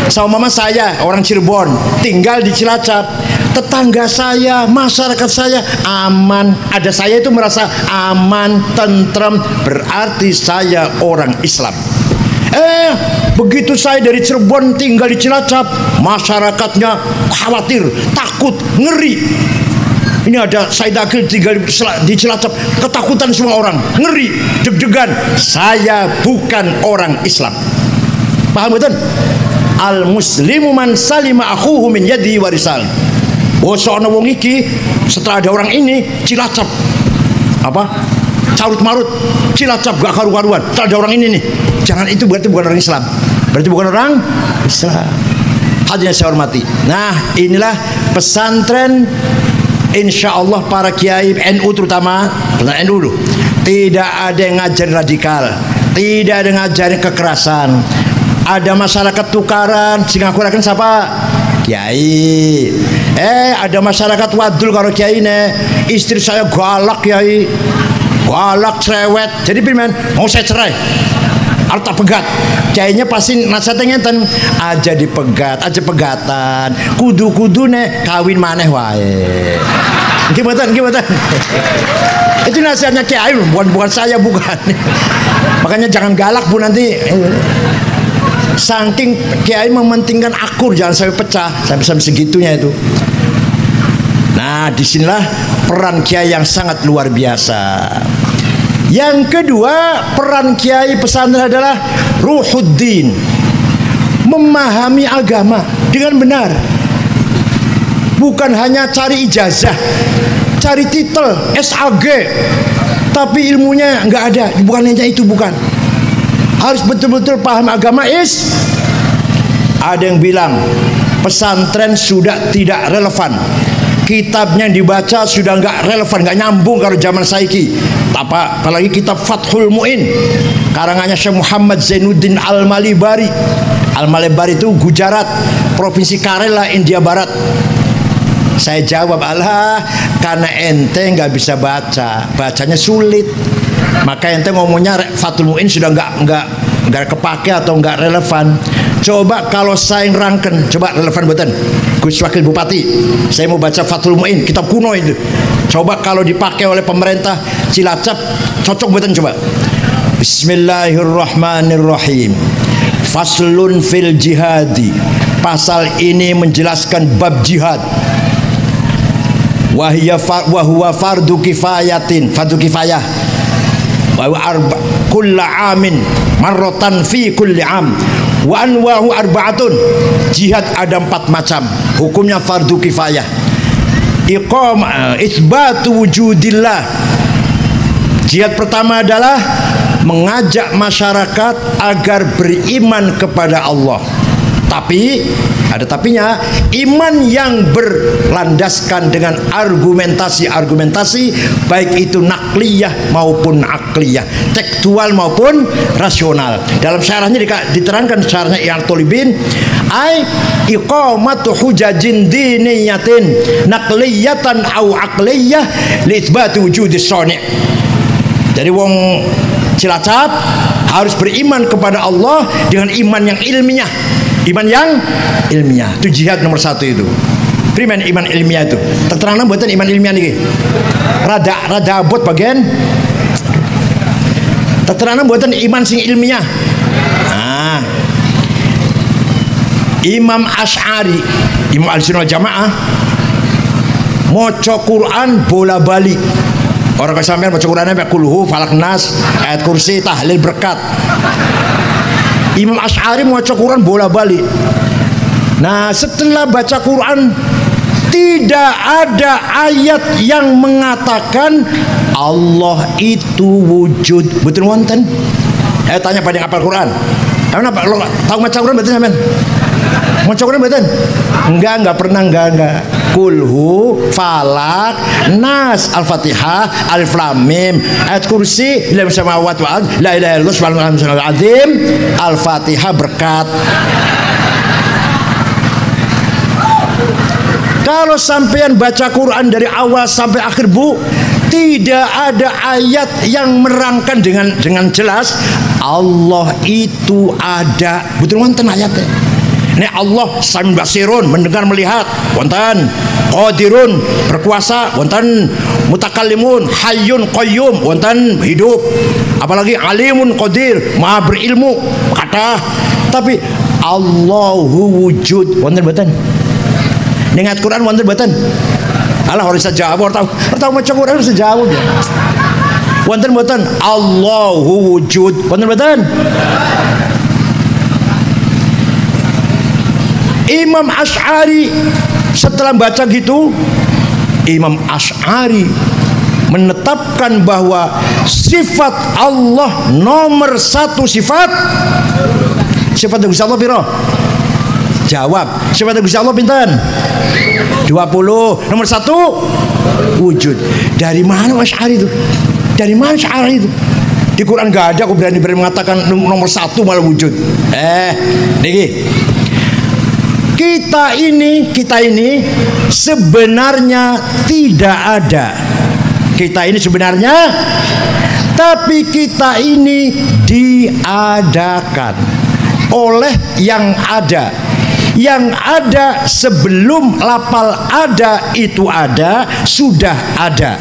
Seumpama saya orang Cirebon tinggal di Cilacap, tetangga saya, masyarakat saya aman. Ada saya itu merasa aman, tentrem, berarti saya orang Islam. Begitu saya dari Cirebon tinggal di Cilacap, masyarakatnya khawatir, takut, ngeri. Ini ada Said Akil tinggal di Cilacap, ketakutan semua orang, ngeri, deg-degan. Saya bukan orang Islam. Paham betul? Al-muslimu man salima akhuhu min yadihi wa lisanihi. Oh, soalnya wong iki setelah ada orang ini Cilacap apa? Carut marut, Cilacap gak karu-karuan. Setelah ada orang ini nih. Jangan, itu berarti bukan orang Islam. Berarti bukan orang Islam. Hadirin saya hormati. Nah, inilah pesantren. Insya Allah para kiai NU terutama, NU dulu, tidak ada yang ngajarin radikal, tidak ada yang ngajarin kekerasan. Ada masyarakat tukaran, Singapura kan siapa? Kiai. Ada masyarakat wadul karo kiai ne. Istri saya galak kiai, galak cerewet. Jadi pimen mau saya cerai, harta pegat. Kiainya pasti nasihatnya ngenten, aja dipegat, aja pegatan. Kudu-kudu ne kawin maneh wae. Gimana? Itu nasihatnya Kiai, bukan saya, bukan. Makanya jangan galak Bu nanti. Saking Kiai mementingkan akur, jangan sampai pecah, sampai segitunya itu. Nah, disinilah peran Kiai yang sangat luar biasa. Yang kedua, peran Kiai pesantren adalah ruhuddin, memahami agama dengan benar. Bukan hanya cari ijazah, cari titel SAG, tapi ilmunya nggak ada. Bukan hanya itu, bukan. Harus betul-betul paham agama. Ada yang bilang pesantren sudah tidak relevan, kitabnya yang dibaca sudah nggak relevan, nggak nyambung kalau zaman saiki. Apalagi kitab Fathul Mu'in karangannya Syekh Muhammad Zainuddin Al-Malibari. Al-Malibari itu Gujarat, provinsi Kerala, India Barat. Saya jawab, alah, karena ente nggak bisa baca, bacanya sulit, maka ente ngomongnya Fathul Mu'in sudah nggak kepake atau nggak relevan. Coba kalau saya rangken, coba relevan betul. Gus Wakil Bupati, saya mau baca Fathul Mu'in, kitab kuno itu. Coba kalau dipakai oleh pemerintah Cilacap, cocok betul coba. Bismillahirrahmanirrahim. Faslun fil jihadi. Pasal ini menjelaskan bab jihad. Wahuwa fardu kifayatin, fardu kifayah. Kulla amin marrotan fi kulli am. Wa anwahu arba'atun. Jihad ada 4 macam. Hukumnya fardu kifayah. Isbatu wujudillah. Jihad pertama adalah mengajak masyarakat agar beriman kepada Allah. Tapi ada tapinya, iman yang berlandaskan dengan argumentasi baik itu nakliyah maupun akliyah, tekstual maupun rasional. Dalam syarahnya diterangkan syarahnya I'an Tolibin, iqamatu hujajin diniyatin nakliyatan au akliyah li itsbati wujudis shani'. Jadi wong Cilacap harus beriman kepada Allah dengan iman yang ilmiah. Iman yang ilmiah itu jihad nomor 1 itu. Primen iman ilmiah itu. Terterangna mboten iman ilmiah niki. Rada abot bagian. Terterangna mboten iman sing ilmiah. Nah. Imam Asy'ari, Imam Ahlussunnah wal Jamaah, maca Quran bola-balik. Orang kesampean baca Quran sampai kulhu, falak nas, ayat kursi, tahlil berkat. Imam Asy'ari baca Quran bola-balik. Nah, setelah baca Quran tidak ada ayat yang mengatakan Allah itu wujud. Betul wonten? Saya tanya pada yang hafal Quran. Kamu tahu baca Quran betul sampean? Baca Quran betul? Enggak pernah, enggak. Kulhu, falak, nas, al-fatihah, alif lam mim, ayat kursi, lam samawati wal ard, la ilaha illallah subhanallahul azim, al-fatihah berkat. Kalau sampean baca Quran dari awal sampai akhir Bu, tidak ada ayat yang merangkan dengan jelas Allah itu ada. Betul wonten ayatnya. Ini Allah Sami'un Basirun, mendengar melihat, wonten. Qadirun, berkuasa, wonten. Mutakallimun, Hayyun Qayyum, wonten, hidup. Apalagi Alimun Qadir, Maha berilmu, kata. Tapi Allahu wujud, wonten mboten? Dengan Quran wonten mboten? Alah harus jawab, tahu maca Quran harus jawab ya. Wonten mboten? Allahu wujud, wonten mboten? Imam Asy'ari setelah baca gitu, Imam Asy'ari menetapkan bahwa sifat Allah nomor 1 sifat Gusti Allah piro? Jawab. Sifat Gusti Allah pinten? 20. Nomor 1 wujud. Dari mana Asy'ari itu? Dari mana Asy'ari itu? Di Quran enggak ada aku berani mengatakan nomor 1 malah wujud. Niki. Kita ini sebenarnya tidak ada. Kita ini sebenarnya, tapi kita ini diadakan oleh yang ada. Yang ada sebelum lapal ada itu ada, sudah ada.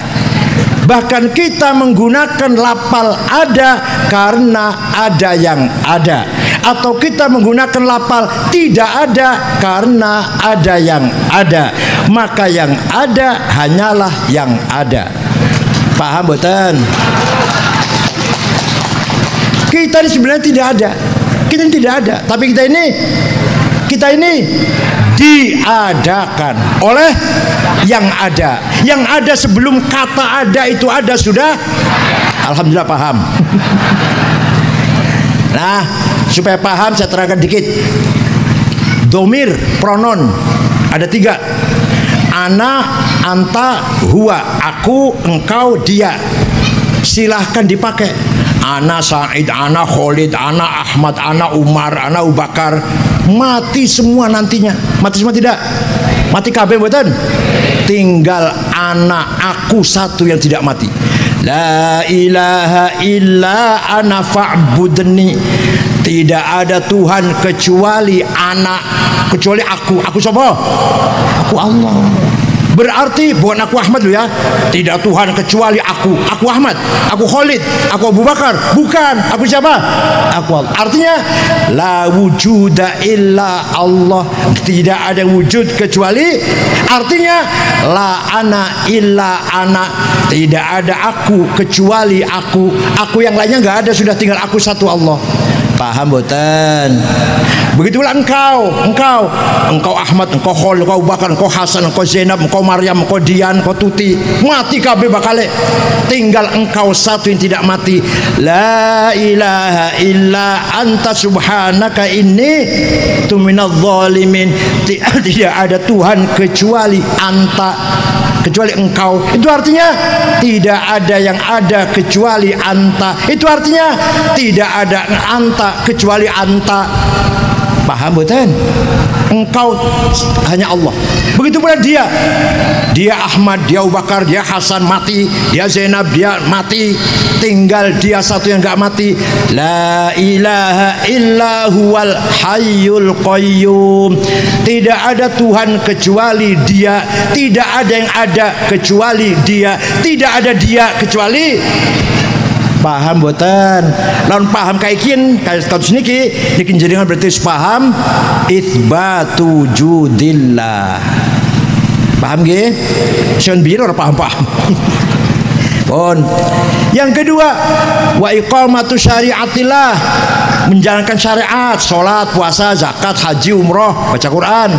Bahkan kita menggunakan lapal ada karena ada yang ada, atau kita menggunakan lapal tidak ada karena ada yang ada. Maka yang ada hanyalah yang ada. Paham betul? Kita ini sebenarnya tidak ada. Kita ini tidak ada, tapi kita ini diadakan oleh yang ada. Yang ada sebelum kata ada itu ada sudah. Alhamdulillah paham. Nah, supaya paham saya terangkan dikit. Domir, pronon ada 3. Ana, anta, huwa. Aku, engkau, dia. Silahkan dipakai. Ana Said, ana Khalid, ana Ahmad, ana Umar, ana Abu Bakar. Mati semua nantinya. Mati semua tidak? Mati kabeh mboten? Tinggal ana, aku satu yang tidak mati. La ilaha illa ana fa'budni. Tidak ada Tuhan kecuali ana, kecuali aku. Aku siapa? Aku Allah. Berarti bukan aku Ahmad loh ya. Tidak Tuhan kecuali aku. Aku Ahmad, aku Khalid, aku Abu Bakar. Bukan. Aku siapa? Aku Allah. Artinya la wujuda illa Allah. Tidak ada wujud kecuali. Artinya la ana illa ana. Tidak ada aku kecuali aku. Aku yang lainnya nggak ada, sudah tinggal aku satu Allah. Paham boten? Begitulah engkau Ahmad, engkau Khalid, engkau Abu Bakar, engkau Hasan, engkau Zainab, engkau Maryam, engkau Dian, engkau Tuti. Mati kabeh bakale. Tinggal engkau satu yang tidak mati. La ilaha illa anta subhanaka inni tu minadz zalimin. Tidak ada Tuhan kecuali anta, kecuali engkau. Itu artinya tidak ada yang ada kecuali anta. Itu artinya tidak ada anta kecuali anta. Paham betul? Engkau hanya Allah. Begitu pula dia. Dia Ahmad, dia Abu Bakar, dia Hasan mati, dia Zainab, dia mati. Tinggal dia satu yang enggak mati. La ilaha illa huwal hayyul qayyum. Tidak ada Tuhan kecuali dia. Tidak ada yang ada kecuali dia. Tidak ada dia kecuali. Paham boten? Lawan paham kaikin kayak status niki jenengan berarti paham itsbatu wujudillah. Paham nggih? Sion bir ora paham-paham. Pun. Yang kedua, wa iqamatu syariatillah, menjalankan syariat, salat, puasa, zakat, haji, umroh, baca Quran.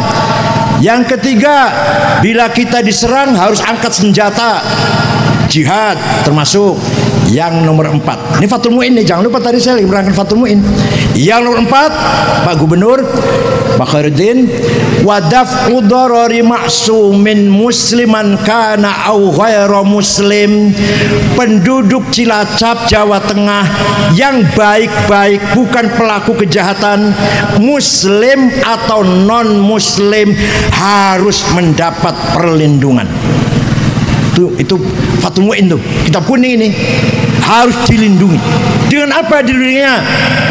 Yang ketiga, bila kita diserang harus angkat senjata. Jihad termasuk. Yang nomor 4, ini Fathul Mu'in nih, jangan lupa tadi saya menerangkan Fathul Mu'in. Yang nomor 4, Pak Gubernur Pak Khairuddin, wadaf'u darari ma'sumin musliman kana au ghairu muslim. Penduduk Cilacap Jawa Tengah yang baik-baik, bukan pelaku kejahatan, muslim atau non muslim, harus mendapat perlindungan. Itu Fathul Mu'in tuh, kitab kuning ini harus dilindungi. Dengan apa dilindunginya?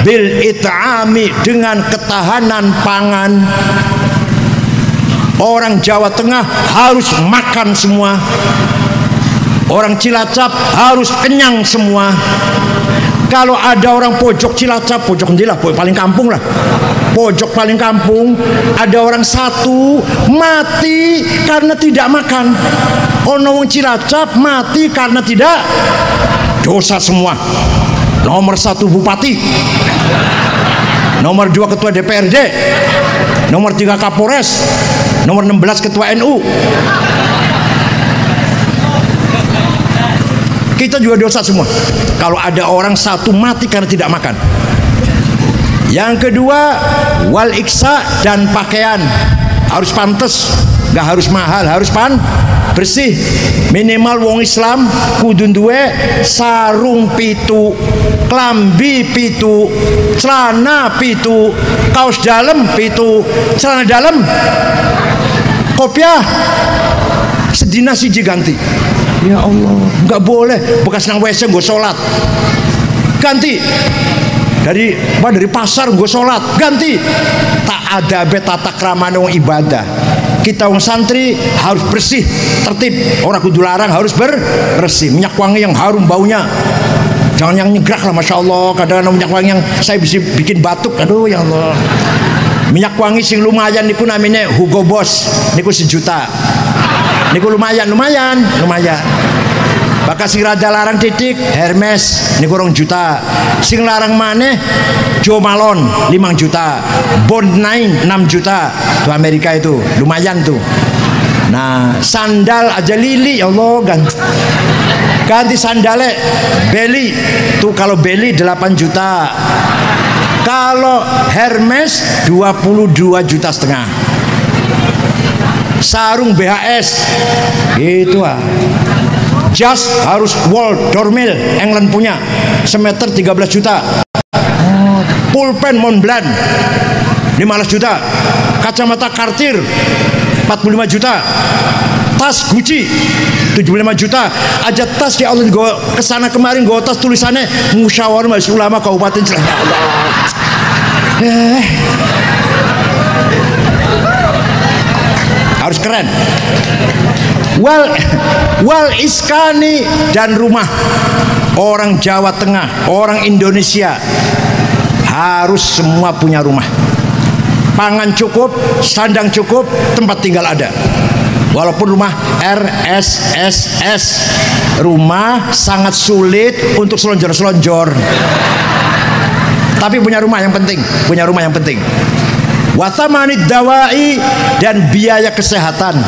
Bil it'ami, dengan ketahanan pangan. Orang Jawa Tengah harus makan semua. Orang Cilacap harus kenyang semua. Kalau ada orang pojok Cilacap, pojok ndilah, paling kampung lah, pojok paling kampung, ada orang satu mati karena tidak makan. Ono wong Cilacap mati karena tidak, dosa semua. Nomor 1 bupati, nomor 2 ketua DPRD, nomor 3 Kapolres, nomor 16 ketua NU. Kita juga dosa semua kalau ada orang satu mati karena tidak makan. Yang kedua, wal iksa, dan pakaian harus pantas, nggak harus mahal, harus bersih. Minimal wong Islam kudu duwe sarung 7, klambi 7, celana 7, kaos dalam 7, celana dalam kopiah sedina siji ganti. Ya Allah, nggak boleh bekas nang WC gue sholat ganti. dari pasar gue sholat ganti, tak ada tata kramane wong ibadah. Kita wong santri harus bersih, tertib. Orang kudu larang harus bersih. Minyak wangi yang harum baunya, jangan yang nyegrak lah. Masya Allah, kadang-kadang minyak wangi yang saya bisa bikin batuk, aduh ya Allah. Minyak wangi sing lumayan niku namanya Hugo Boss, niku 1 juta. Niku lumayan. Bakal sing raja larang titik Hermes niku 2 juta. Sing larang maneh Joe Malone 5 juta. Bond 9 6 juta. Tuh Amerika itu lumayan tuh. Nah, sandal aja Lili, ya Allah, ganti sandalnya Belly. Tuh kalau Belly 8 juta. Kalau Hermes 22,5 juta. Sarung BHS itu jas harus Waldormil England punya, semeter 13 juta. Pulpen Montblanc 15 juta. Kacamata Cartier 45 juta. Tas Gucci 75 juta. Aja tas ya Allah, gue kesana kemarin gue tas tulisannya Musyawarah Majelis Ulama Kabupaten Cirebon. Ya Allah. Harus keren. Wal iskani, dan rumah. Orang Jawa Tengah, orang Indonesia harus semua punya rumah. Pangan cukup, sandang cukup, tempat tinggal ada. Walaupun rumah RSSS, rumah sangat sulit untuk selonjor-selonjor. Tapi punya rumah yang penting, Wa thamanid dawai, dan biaya kesehatan.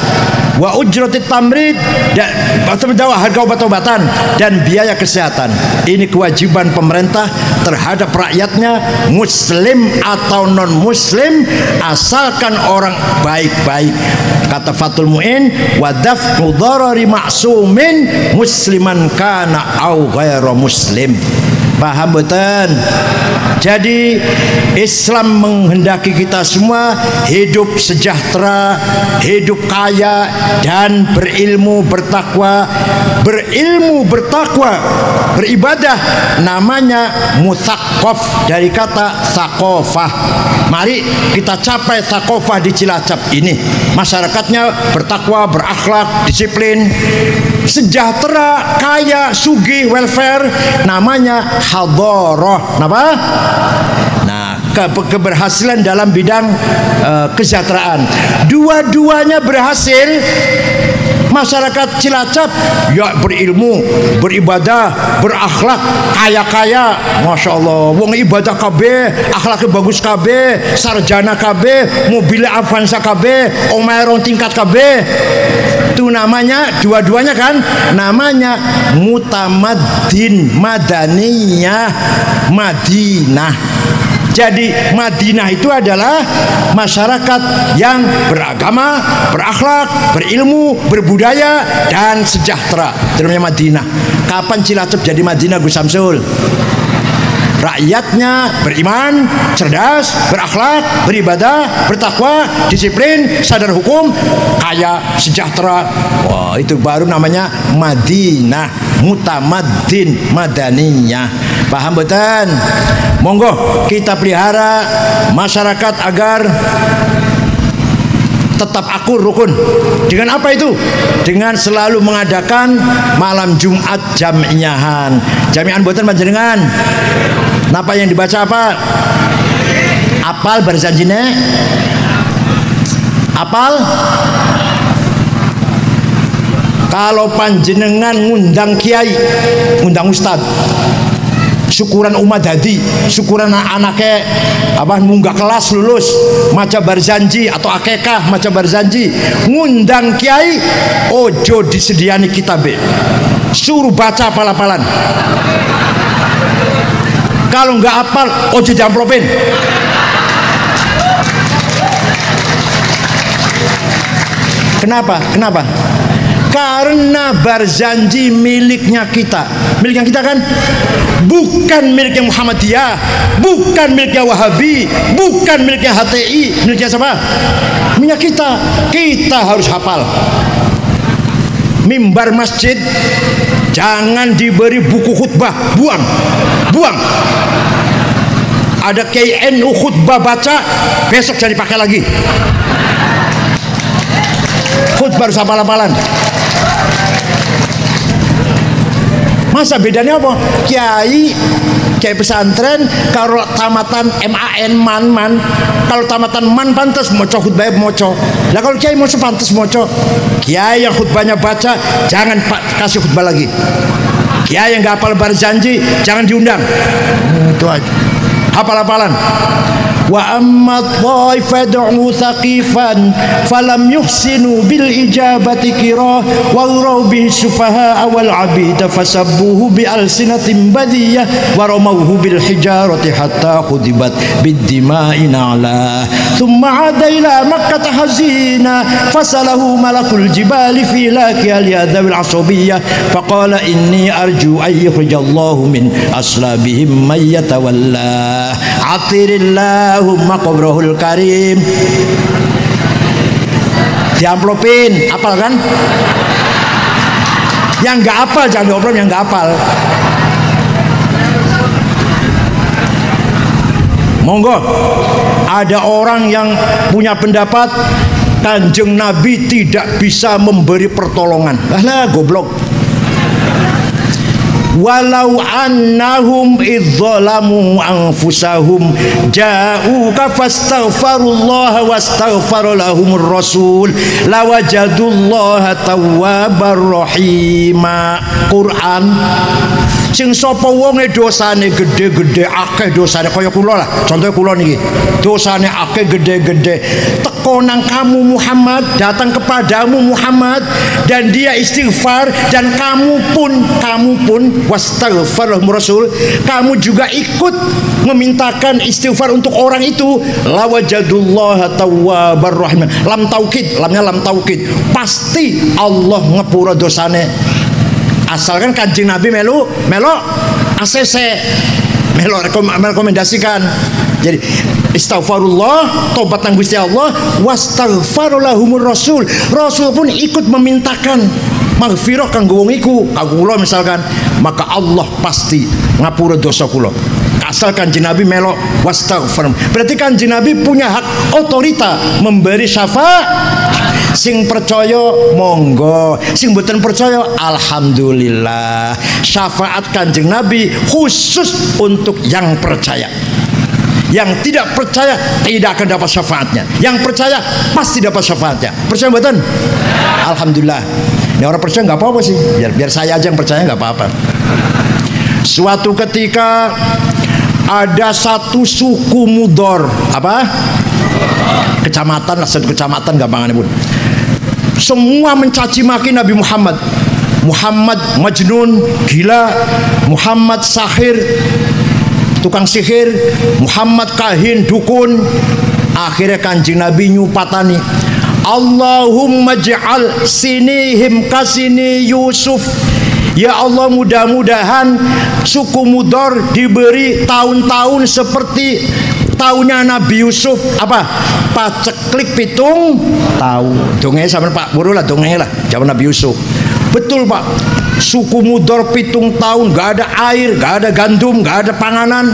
Wa ujratit tamrid, dan harga obat-obatan dan biaya kesehatan. Ini kewajiban pemerintah terhadap rakyatnya, muslim atau non muslim, asalkan orang baik-baik. Kata Fathul Mu'in, wa daf'u dharari ma'sumin musliman kana au ghairu muslim. Paham betul? Jadi Islam menghendaki kita semua hidup sejahtera, hidup kaya, dan berilmu bertakwa. Berilmu bertakwa, beribadah, namanya mutsaqqaf, dari kata saqafah. Mari kita capai saqafah di Cilacap ini. Masyarakatnya bertakwa, berakhlak, disiplin, sejahtera, kaya, sugih, welfare, namanya hadharah. Kenapa? Nah, keberhasilan dalam bidang kesejahteraan. Dua-duanya berhasil. Masyarakat Cilacap ya berilmu, beribadah, berakhlak, kaya-kaya, masya Allah. Wong ibadah kabeh, akhlaknya bagus kabeh, sarjana kabeh, mobilnya Avanza kabeh, omahe 2 tingkat kabeh. Itu namanya, dua-duanya kan namanya mutamaddin, madaniyah, Madinah. Jadi Madinah itu adalah masyarakat yang beragama, berakhlak, berilmu, berbudaya, dan sejahtera. Itu namanya Madinah. Kapan Cilacap jadi Madinah, Gus Samsul? Rakyatnya beriman, cerdas, berakhlak, beribadah, bertakwa, disiplin, sadar hukum, kaya, sejahtera. Wah, itu baru namanya Madinah, mutamaddin, madaniyah. Paham betul? Monggo kita pelihara masyarakat agar tetap akur, rukun. Dengan apa itu? Dengan selalu mengadakan malam Jumat jamiahan. Jamiahan boten panjenengan. Napa yang dibaca apa? Apal berjanjine? Apal? Kalau panjenengan ngundang kiai, ngundang ustad, syukuran umat dadi, syukuran anaknya apa munggah kelas lulus, maca berjanji atau akekah maca berjanji, ngundang kiai, ojo disediani kitabe, suruh baca apal-apalan. Kalau nggak apal, ojo diamplopin. Kenapa? Kenapa? Karena berjanji miliknya kita. Miliknya kita kan? Bukan miliknya Muhammadiyah, bukan miliknya Wahabi, bukan miliknya HTI. Miliknya siapa? Miliknya kita. Kita harus hafal. Mimbar masjid jangan diberi buku khutbah, buang, buang. ada KNU khutbah baca, besok jadi pakai lagi. Khutbah harus hafal-hafalan. Masa bedanya apa? Kiai pesantren kalau tamatan man, kalau tamatan man pantas moco khutbah moco. Lah kalau kiai moco pantas moco. Kiai yang khutbahnya baca jangan kasih khutbah lagi. Kiai yang nggak hafal berjanji jangan diundang. Itu aja. Hafal-hafalan. Wa amma dhaifadu thaqifan falam yuhsinu bil ijabati kira wa uraw bihi sufaha wal abid fasabbuhu bi alsinatin badiyah wa ramawhu bil hijarati hatta khudibat bid dima'i na'la thumma ada ila makkah hazina fasalahu malakul jibali fi laki al yadawil asabiyyah faqala inni arju ay yukhrijallahu min aslabihim may yatawalla atirillah Allahumma qabrahul karim. Diamplopin, apal kan? Yang nggak apal jangan diobrol, yang nggak apal. Monggo, ada orang yang punya pendapat Kanjeng Nabi tidak bisa memberi pertolongan. Alah, goblok. Walau annahum idzalamu anfusahum ja'uka fastaghfirullaha wastaghfara lahumur rasul lawajadullaha tawwabar rahima. Quran. Sing sapa wonge dosane gede-gede akeh dosane kaya kula lah. Contoh kula niki. Dosane akeh gede-gede. Teko nang kamu Muhammad, datang kepadamu Muhammad dan dia istighfar dan kamu pun wastaghfarahum rasul, kamu juga ikut memintakan istighfar untuk orang itu, lawajadullaha tawwabar rahim. Lam taukid, lamnya lam taukid. Pasti Allah ngepura dosane. Asalkan Kanjeng Nabi melo ACC, melo rekomendasikan. Jadi istighfarullah, tobat nang Gusti Allah, wastaghfarulahumur rasul. Rasul pun ikut memintakan maghfirah kanggo wong iku, kanggo kula misalkan, maka Allah pasti ngapura dosa kula. Asal Kanjeng Nabi melok wastaghfir. Berarti Kanjeng Nabi punya hak otorita memberi syafaat. Sing percaya monggo, sing mboten percaya alhamdulillah. Syafaat Kanjeng Nabi khusus untuk yang percaya. Yang tidak percaya tidak akan dapat syafaatnya. Yang percaya pasti dapat syafaatnya. Percaya mboten? Alhamdulillah. Ini orang percaya nggak apa-apa sih. Biar saya aja yang percaya nggak apa-apa. Suatu ketika ada satu suku Mudor, apa? Kecamatan lah, satu kecamatan gampangannya pun. Semua mencaci maki Nabi Muhammad. Muhammad majnun, gila. Muhammad sahir, tukang sihir. Muhammad kahin, dukun. Akhirnya Kanjeng Nabi nyupatani, Allahumma ja'al sinihim kasini Yusuf. Ya Allah, mudah-mudahan suku Mudor diberi tahun-tahun seperti tahunnya Nabi Yusuf. Apa? Paceklik pitung tahun. Dongeng sama Pak Buru lah, dongeng lah zaman Nabi Yusuf. Betul Pak, suku Mudor pitung tahun gak ada air, gak ada gandum, gak ada panganan.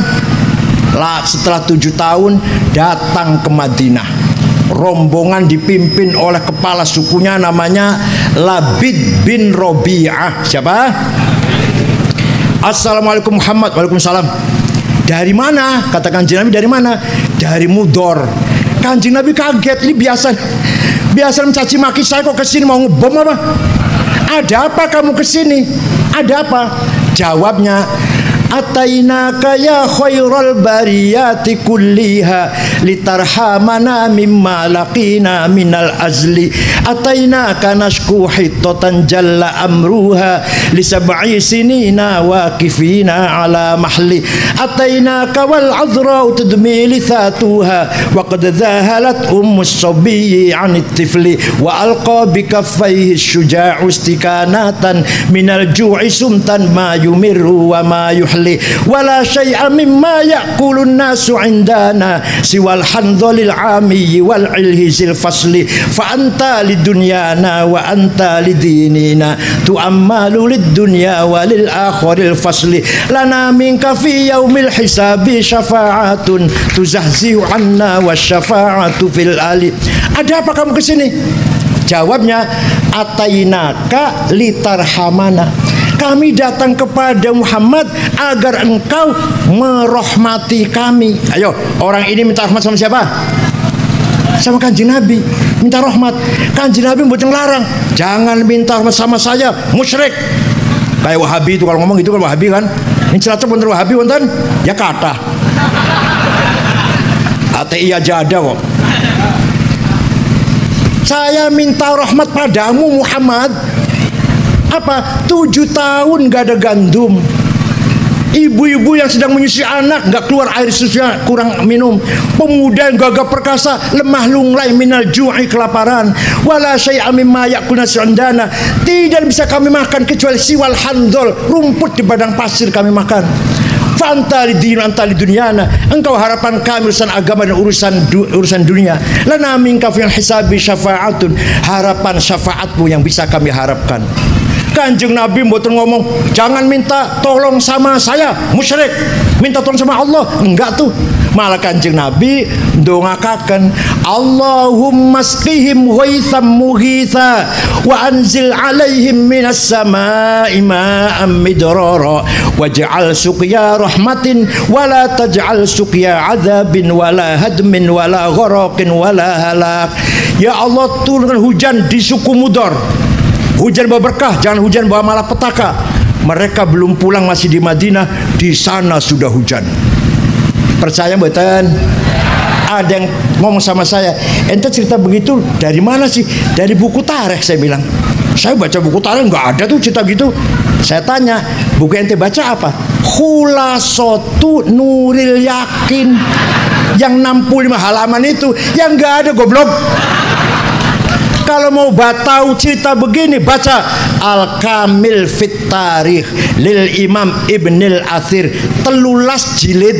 Lah setelah 7 tahun datang ke Madinah. Rombongan dipimpin oleh kepala sukunya namanya Labid bin Robi'ah. Siapa? Assalamualaikum Muhammad. Waalaikumsalam. Dari mana? Kata Kanjeng Nabi, dari mana? Dari Mudor. Kanjeng Nabi kaget. Ini biasa mencaci maki saya, kok kesini mau ngebom apa? Ada apa kamu kesini? Ada apa? Jawabnya, atainaka ya khairal bariyati kulliha litarhamana mimma laqina minal azli atainaka nashku hittatan jalla amruha li sab'i sinina waqifina ala mahli atainaka wal adra tudmi lithatuha wa qad zahalat ummus sabiyyi 'anit tifli wa alqa bi kaffayhi syuja'u istikanatan minal ju'i sumtan ma yumirru wa ma yuhli fadli wala syai'a mimma ya'kulun nasu indana siwal handhalil ami wal ilhizil fasli fa anta lidunyana wa anta lidinina tu'ammalu lidunya walil akhiril fasli lana minka fi yaumil hisabi syafa'atun tuzahzihu anna wasyafa'atu fil ali. Ada apa kamu kesini? Jawabnya, atainaka litarhamana. Kami datang kepada Muhammad agar engkau merahmati kami. Ayo, orang ini minta rahmat sama siapa? Sama Kanjeng Nabi. Minta rahmat. Kanjeng Nabi buat ngelarang, jangan minta rahmat sama saya, musyrik. Kayak Wahabi itu kalau ngomong gitu kan, Wahabi kan. Ini celacap bener Wahabi wonten? Ya kata. ATI aja ada kok. Saya minta rahmat padamu Muhammad. Apa? 7 tahun gak ada gandum. Ibu-ibu yang sedang menyusui anak gak keluar air susunya, kurang minum. Pemuda yang gagah perkasa, lemah lunglai minal ju'i, kelaparan. Wala syai'a mimma ya'kuluna su'andana. Tidak bisa kami makan kecuali siwal handol, rumput di padang pasir kami makan. Fanta lidin anta lidunyana. Engkau harapan kami urusan agama dan urusan dunia. Lana minka fil hisabi syafa'atun. Harapan syafaatmu yang bisa kami harapkan. Kanjeng Nabi mboten ngomong jangan minta tolong sama saya, musyrik. Minta tolong sama Allah, enggak tuh. Malah Kanjeng Nabi ndongakaken, Allahumma asqihim ghaitsam mughitha wa anzil alaihim minas samaa'i ma'am midrara waj'al suqya rahmatin wa la taj'al suqya 'adzabin wa la hadmin wa la gharaqin wa la halak. Ya Allah, turunkan hujan di suku Mudar. Hujan bawa berkah, jangan hujan bawa malapetaka. Mereka belum pulang, masih di Madinah, di sana sudah hujan. Percaya mboten? Ada yang ngomong sama saya, ente cerita begitu dari mana sih? Dari buku tarikh, saya bilang. Saya baca buku tarikh nggak ada tuh cerita gitu. Saya tanya, buku ente baca apa? Khulasatu Nuril Yakin. Yang 65 halaman itu, yang nggak ada goblok. Kalau mau tahu cerita begini, baca Al-Kamil Fit Tarikh lil Imam Ibnil Athir, 13 jilid.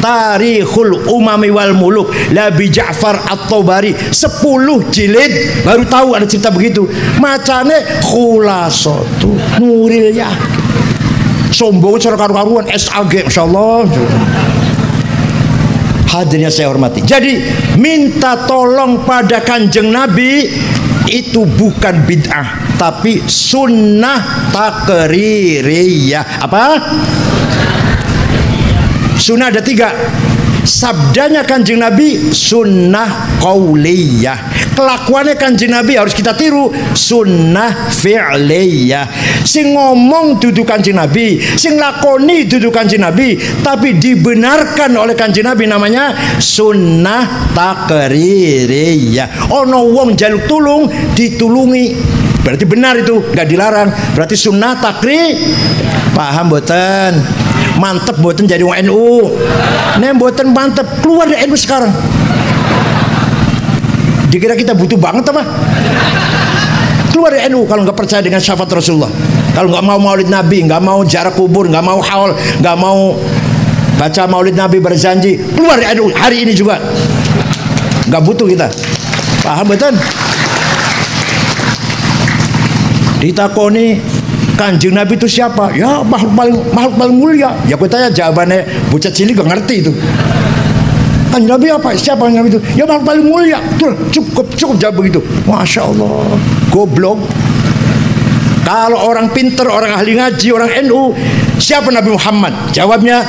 Tarikhul Umami wal Muluk Labi Ja'far At-Tabari, 10 jilid, baru tahu ada cerita begitu. Macane Khulasatu Nuril Yakin. Sombong cara karu-karuan SAG, masyaallah. Hadirnya saya hormati. Jadi minta tolong pada Kanjeng Nabi itu bukan bid'ah, tapi sunnah takririyah. Apa? Sunnah ada 3. Sabdanya Kanjeng Nabi sunnah qauliyah. Kelakuannya Kanjeng Nabi harus kita tiru, sunnah fi'liyah. Sing ngomong dudu Kanjeng Nabi, sing lakoni dudu Kanjeng Nabi, tapi dibenarkan oleh Kanjeng Nabi, namanya sunnah takririyah. Ono wong jaluk tulung, ditulungi, berarti benar itu, nggak dilarang, berarti sunnah takrir. Paham boten? Mantep boten jadi wong NU. Nek boten mantep, keluar dari NU sekarang. Dikira kita butuh banget apa? Keluar dari NU kalau nggak percaya dengan syafaat Rasulullah. Kalau nggak mau maulid Nabi, nggak mau ziarah kubur, nggak mau haul, nggak mau baca maulid Nabi berjanji, keluar dari NU hari ini juga. Nggak butuh kita. Paham betul? Ditakoni Kanjeng Nabi itu siapa? Ya makhluk paling mulia. Ya aku tanya, jawabannya bocah cilik gak ngerti itu. Kanjeng Nabi apa? Siapa Kanjeng Nabi itu? Ya makhluk paling mulia. Tuh, cukup jawab begitu. Masya Allah. Goblok. Kalau orang pinter, orang ahli ngaji, orang NU, siapa Nabi Muhammad? Jawabnya,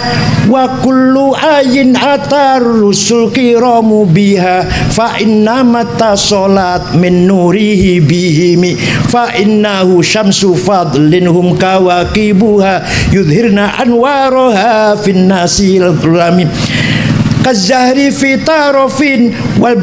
wa kullu ayin atar rusul kiramu biha fa inna mata solat min nurihi bihimi fa innahu syamsu fadlinhum kawakibuha yudhirna anwaroha fin nasil kulami. kazahri fi tarafin wal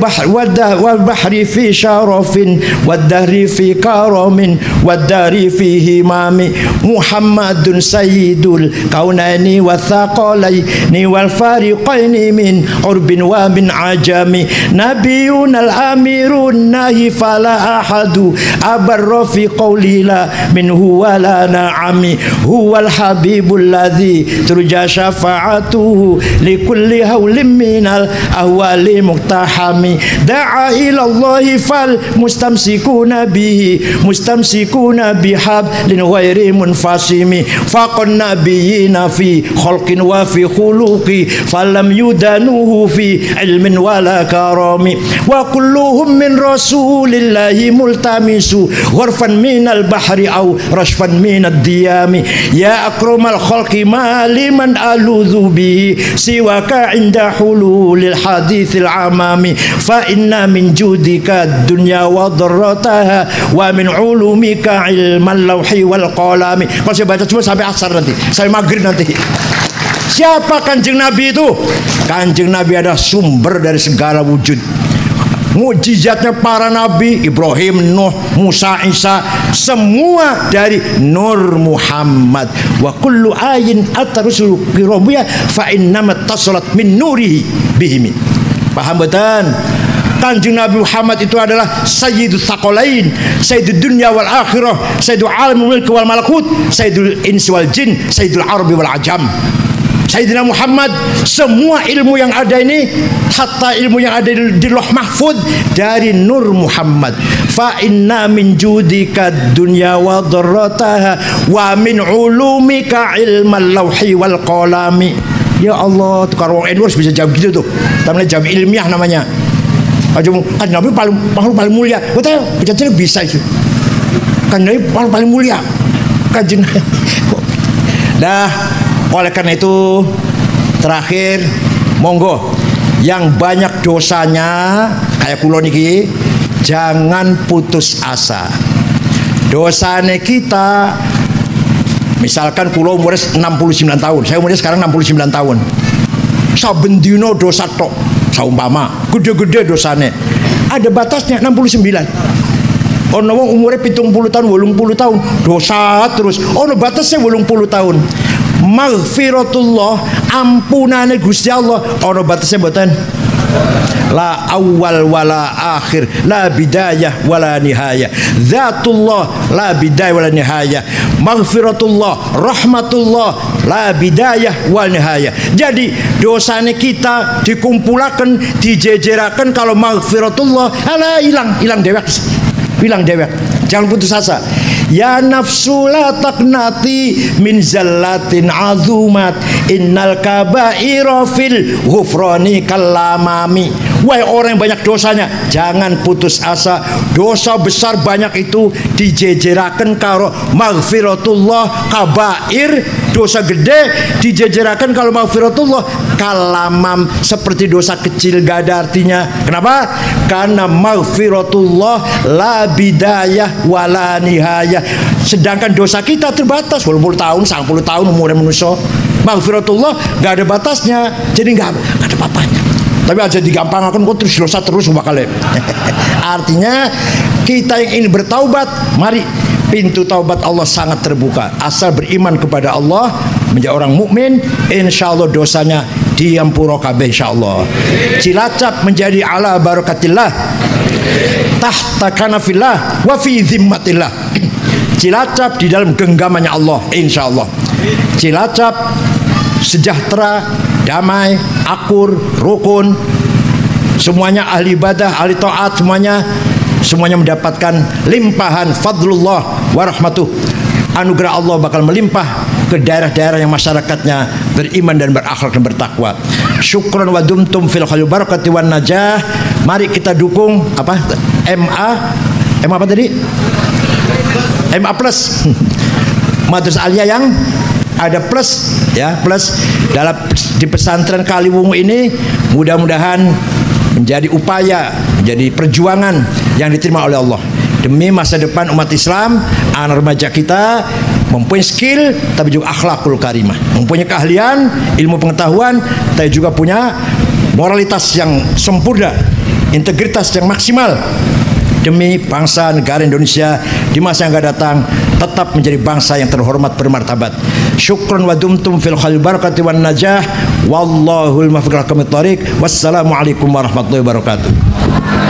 bahri fi syarafin wad dahri fi karamin wad dari fi himami Muhammadun sayyidul kaunaini wa thaqalaini wal fariqaini min urbin wa min ajami nabiyun al amirun nahi fala ahadu abarra fi qawli la minhu wa la na'ami huwal habibul ladzi turja syafa'atuhu likulli hawlim minal ahwali muqtahami da'a ila Allahi fal mustamsikuna bihi mustamsikuna bihablin ghairi munfasimi faqan nabiyina fi khalqin wa fi khuluqi falam yudanuhu fi ilmin wala karami wa kulluhum min rasulillahi multamisu gharfan minal bahri aw rashfan minad diyami ya akramal khalqi maliman aludhu bihi siwaka inda hululil hadithil amami fa inna min judika dunya wa dharrataha wa min ulumika ilman lawhi wal qalami. Kalau saya baca cuma sampai asar nanti, sampai maghrib nanti. Siapa Kanjeng Nabi itu? Kanjeng Nabi adalah sumber dari segala wujud. Mujizatnya para nabi Ibrahim, Nuh, Musa, Isa, semua dari Nur Muhammad. Wa kullu ayin atarusul qirabiyah fa innamat tasalat min nurihi bihimi. Paham betul? Kanjeng Nabi Muhammad itu adalah Sayyidul Thaqalain, Sayyidul Dunya wal Akhirah, Sayyidul Alamul Mulk wal Malakut, Sayyidul Insi wal Jin, Sayyidul Arabi wal Ajam. Sayyidina Muhammad, semua ilmu yang ada ini, hatta ilmu yang ada di Lauh Mahfuz dari Nur Muhammad. Fa inna min judika dunya wa dharrataha wa min ulumika ilmal lawhi wal qalami. Ya Allah, tukar wong Edwards bisa jawab gitu tuh. Namanya jawab ilmiah namanya. Kan Nabi paling mulia. Betul, bisa itu. Kan Nabi paling mulia. Kanjeng. Dah, oleh karena itu terakhir monggo yang banyak dosanya kayak kula niki jangan putus asa. Dosane kita misalkan kula umur 69 tahun, saya umurnya sekarang 69 tahun. Saben dina dosa tok, saumpama gede-gede dosane. Ada batasnya 69. Ono wong umure 70 tahun, 80 tahun, dosa terus. Ono batasnya 80 tahun. Maghfiratullah, ampunane Gusti Allah ono batasnya mboten. La awal wala akhir, la bidayah wala nihayah. Zatullah la bidayah wala nihayah. Maghfiratullah, rahmatullah la bidayah wal nihayah. Jadi dosane kita dikumpulaken, dijejeraken kalau maghfiratullah ala hilang dewek. Hilang dewek. Jangan putus asa. Ya nafsu la taqnati min zallatin azumat innal kaba'ira fil ghufrani kallamami. Wahai orang yang banyak dosanya, jangan putus asa. Dosa besar banyak itu dijejerakan karo maghfiratullah. Kabair, dosa gede dijejerakan kalau maghfiratullah kalamam, seperti dosa kecil gak ada artinya. Kenapa? Karena maghfiratullah la bidayah wala nihayah. Sedangkan dosa kita terbatas 80 tahun, 90 tahun umurnya manusia. Maghfiratullah gak ada batasnya, jadi gak ada apa-apanya. Tapi aja digampangkan kok terus dosa terus bakal. Artinya kita yang ingin bertaubat, mari, pintu taubat Allah sangat terbuka. Asal beriman kepada Allah, menjadi orang mukmin, insyaallah dosanya diampura kabeh insyaallah. Cilacap menjadi ala barakatillah, tahta kanafillah wa fi zimmatillah. Cilacap di dalam genggamannya Allah insyaallah. Cilacap sejahtera, damai, akur, rukun, semuanya ahli ibadah, ahli taat, semuanya mendapatkan limpahan fadlullah wa rahmatuh. Anugerah Allah bakal melimpah ke daerah-daerah yang masyarakatnya beriman dan berakhlak dan bertakwa. Syukran wa dumtum fil khayri barakati wan najah. Mari kita dukung apa? MA apa tadi? MA plus. Madrasah Aliyah yang ada plus ya, plus dalam di pesantren Kaliwungu ini mudah-mudahan menjadi upaya, menjadi perjuangan yang diterima oleh Allah demi masa depan umat Islam. Anak remaja kita mempunyai skill tapi juga akhlakul karimah, mempunyai keahlian, ilmu pengetahuan, tapi juga punya moralitas yang sempurna, integritas yang maksimal, demi bangsa negara Indonesia di masa yang akan datang tetap menjadi bangsa yang terhormat bermartabat. Syukran wa dumtum fil khair barakati wan najah. Wallahul muwaffiq ila aqwamit thoriq. Wassalamualaikum warahmatullahi wabarakatuh.